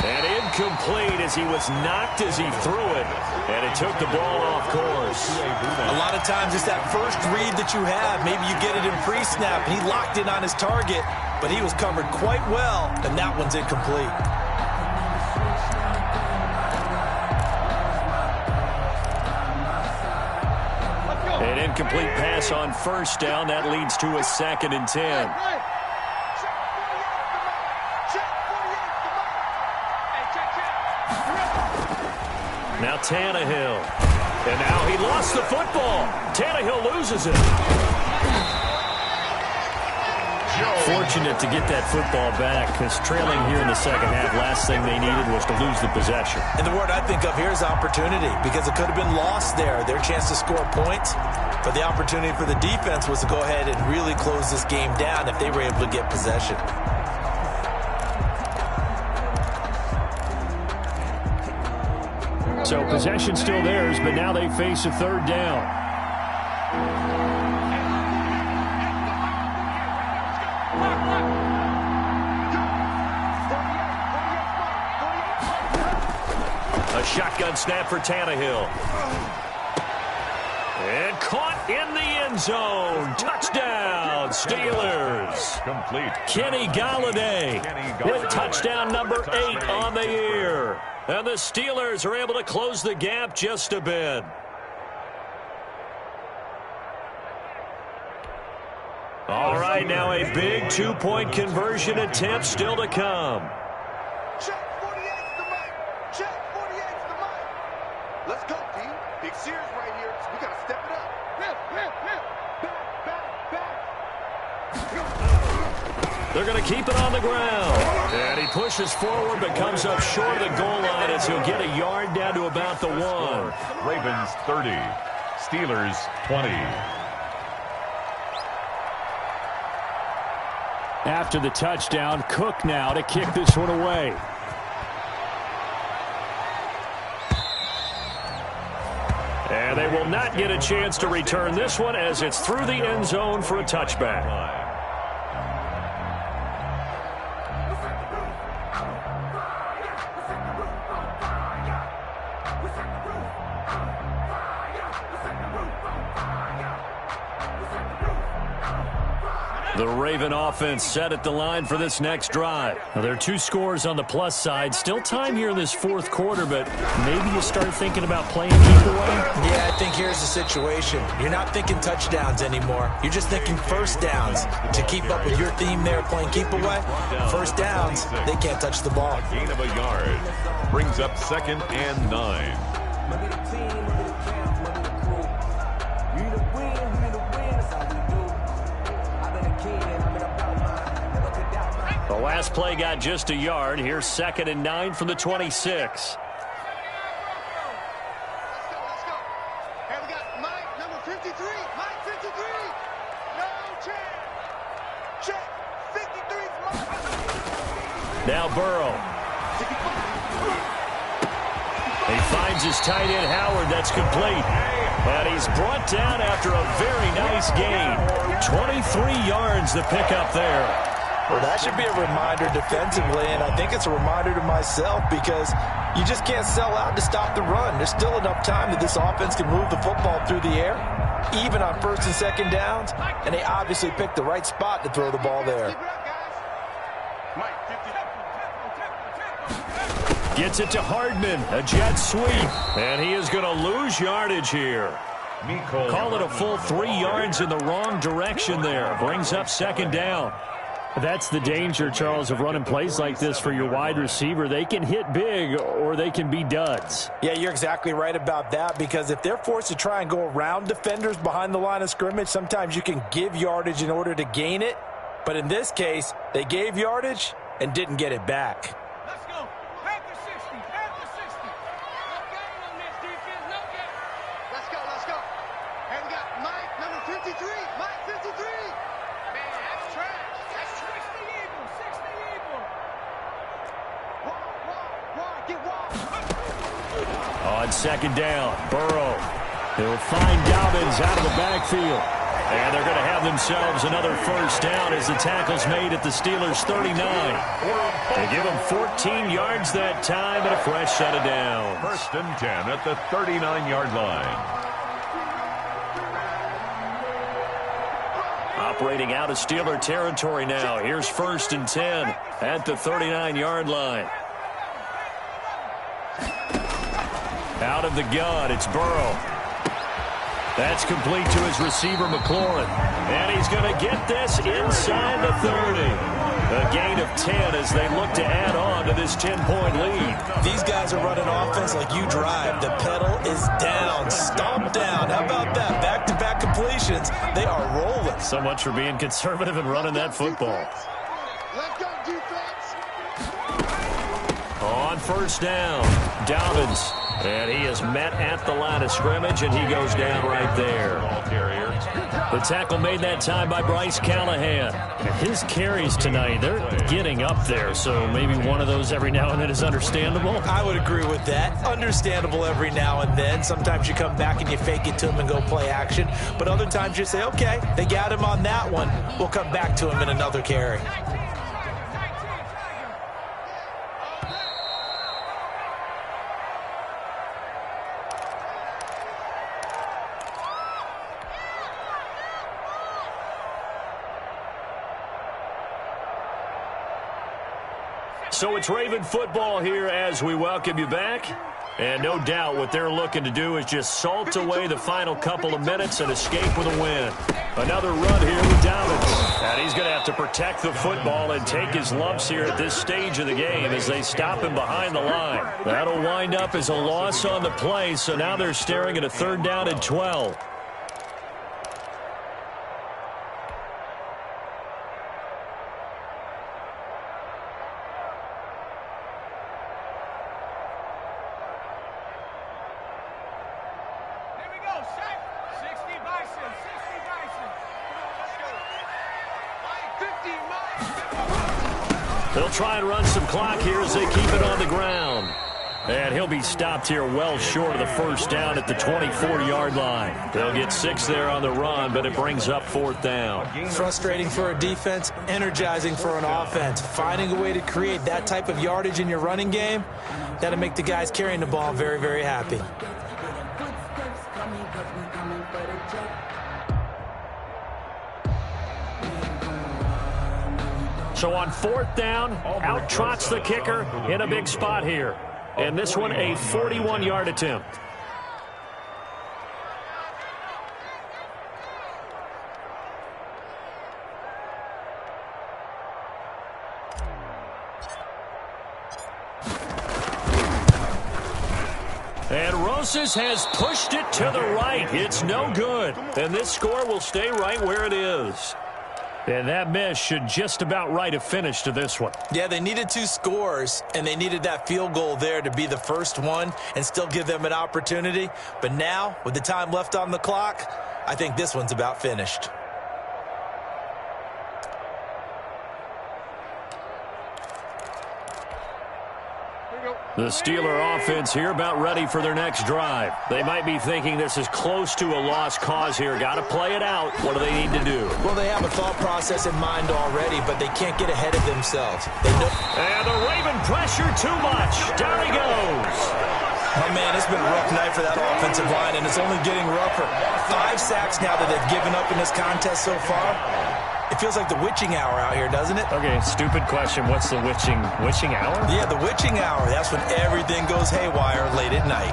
And incomplete as he was knocked as he threw it. And it took the ball off course. A lot of times it's that first read that you have. Maybe you get it in pre-snap. He locked in on his target, but he was covered quite well, and that one's incomplete. An incomplete pass on first down. That leads to a 2nd and 10. Tannehill. And now he lost the football. Tannehill loses it. Fortunate to get that football back, because trailing here in the second half, last thing they needed was to lose the possession. And the word I think of here is opportunity, because it could have been lost there, their chance to score points. But the opportunity for the defense was to go ahead and really close this game down if they were able to get possession. So possession still theirs, but now they face a third down. A shotgun snap for Tannehill. And caught in the end zone. Touchdown, Steelers. Complete. Kenny Galladay with touchdown number 8 on the year. And the Steelers are able to close the gap just a bit. All right, now a big two-point conversion attempt still to come. Check 48's the mic. Check 48's the mic. Let's go, team. Big Sears right here. So we got to step it up. Back. They're going to keep it on the ground. And he pushes forward but comes up short of the goal line as he'll get a yard down to about the 1. Ravens 30. Steelers 20. After the touchdown, Cook now to kick this one away. And they will not get a chance to return this one as it's through the end zone for a touchback. The Raven offense set at the line for this next drive. Now, there are 2 scores on the plus side. Still time here in this fourth quarter, but maybe you start thinking about playing keep away? Yeah, I think here's the situation. You're not thinking touchdowns anymore. You're just thinking first downs. To keep up with your theme there, playing keep away, first downs, they can't touch the ball. A gain of a yard. Brings up 2nd and 9. The last play got just a yard. Here's 2nd and 9 from the 26. Let's go. Hey, we got Mike, number 53. Mike, 53. No chance. Check. 53's Mike. Now Burrow. He finds his tight end, Howard. That's complete. And he's brought down after a very nice gain. 23 yards to pick up there. Well, that should be a reminder defensively, and I think it's a reminder to myself because you just can't sell out to stop the run. There's still enough time that this offense can move the football through the air, even on 1st and 2nd downs, and they obviously picked the right spot to throw the ball there. Mike, 50. Gets it to Hardman, a jet sweep, and he is going to lose yardage here. Call it a full 3 yards in the wrong direction there. Brings up 2nd down. That's the danger, Charles, of running plays like this for your wide receiver. They can hit big or they can be duds. Yeah, you're exactly right about that because if they're forced to try and go around defenders behind the line of scrimmage, sometimes you can give yardage in order to gain it. But in this case, they gave yardage and didn't get it back. Let's go. Back to 60. Back to 60. No game on this defense. No game. Let's go. Hey, we got Mike, number 53. Mike, 53. Man, that's trash. That's 60 Eagles. 60 Eagles. Why? Get wide. On 2nd down, Burrow. He'll find Dobbins out of the backfield. And they're going to have themselves another first down as the tackle's made at the Steelers' 39. They give them 14 yards that time and a fresh set of downs. 1st and 10 at the 39-yard line. Operating out of Steeler territory now. Here's 1st and 10 at the 39-yard line. Out of the gun, it's Burrow. That's complete to his receiver, McLaurin. And he's going to get this inside the 30. A gain of 10 as they look to add on to this 10-point lead. These guys are running offense like you drive. The pedal is down, stomp down. How about that? Back-to-back completions. They are rolling. So much for being conservative and running that football. Let's go, defense. On first down, Dobbins. And he is met at the line of scrimmage, and he goes down right there. The tackle made that time by Bryce Callahan. His carries tonight, they're getting up there, so maybe one of those every now and then is understandable. I would agree with that. Understandable every now and then. Sometimes you come back and you fake it to him and go play action. But other times you say, okay, they got him on that one. We'll come back to him in another carry. So it's Raven football here as we welcome you back. And no doubt what they're looking to do is just salt away the final couple of minutes and escape with a win. Another run here with Dobbins. And he's going to have to protect the football and take his lumps here at this stage of the game as they stop him behind the line. That'll wind up as a loss on the play, so now they're staring at a 3rd down and 12. They'll try and run some clock here as they keep it on the ground. And he'll be stopped here well short of the first down at the 24-yard line. They'll get 6 there on the run, but it brings up 4th down. Frustrating for a defense, energizing for an offense. Finding a way to create that type of yardage in your running game, that'll make the guys carrying the ball very, very happy. So on 4th down, out trots the kicker in a big spot here. And this one a 41-yard attempt. And Rosas has pushed it to the right. It's no good. And this score will stay right where it is. And that miss should just about right a finish to this one. Yeah, they needed 2 scores, and they needed that field goal there to be the first one and still give them an opportunity. But now, with the time left on the clock, I think this one's about finished. The Steeler offense here about ready for their next drive. They might be thinking this is close to a lost cause here. Got to play it out. What do they need to do? Well, they have a thought process in mind already, but they can't get ahead of themselves. They know. And the Raven pressure too much. Down he goes. Oh, man, it's been a rough night for that offensive line, and it's only getting rougher. 5 sacks now that they've given up in this contest so far. It feels like the witching hour out here, doesn't it? Okay, stupid question. What's the witching hour? Yeah, the witching hour. That's when everything goes haywire late at night.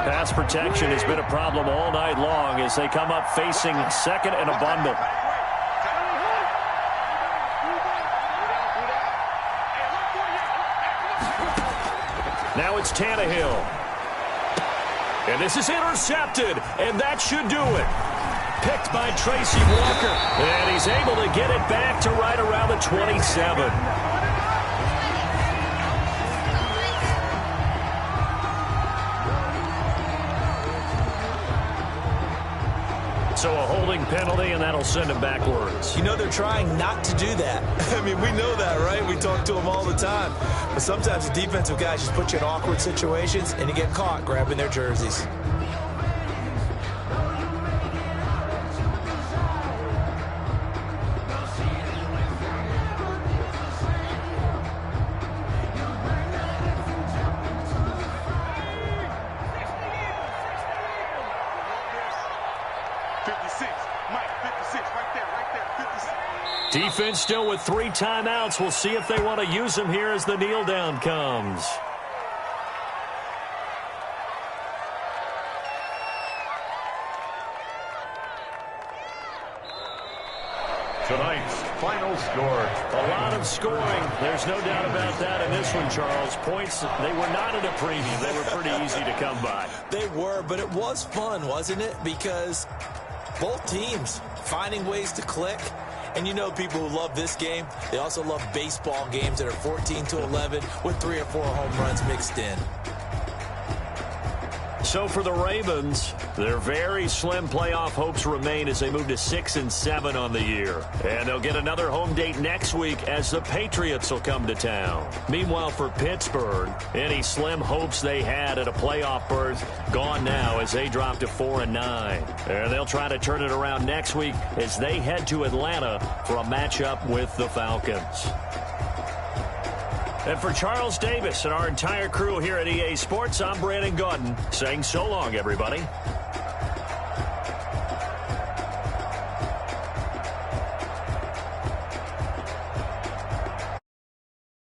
Pass protection has been a problem all night long as they come up facing 2nd and a bundle. Now it's Tannehill. And this is intercepted, and that should do it. Picked by Tracy Walker, and he's able to get it back to right around the 27. So a holding penalty, and that'll send him backwards. You know, they're trying not to do that. I mean, we know that, right? We talk to them all the time. But sometimes the defensive guys just put you in awkward situations, and you get caught grabbing their jerseys. Defense still with 3 timeouts. We'll see if they want to use them here as the kneel down comes. Tonight's final score. A lot of scoring. There's no doubt about that in this one, Charles. Points, they were not at a premium. They were pretty easy to come by. They were, but it was fun, wasn't it? Because both teams finding ways to click. And you know people who love this game, they also love baseball games that are 14-11 with 3 or 4 home runs mixed in. So for the Ravens, their very slim playoff hopes remain as they move to 6-7 on the year. And they'll get another home date next week as the Patriots will come to town. Meanwhile, for Pittsburgh, any slim hopes they had at a playoff berth gone now as they drop to 4-9. And they'll try to turn it around next week as they head to Atlanta for a matchup with the Falcons. And for Charles Davis and our entire crew here at EA Sports, I'm Brandon Gaudin saying so long, everybody.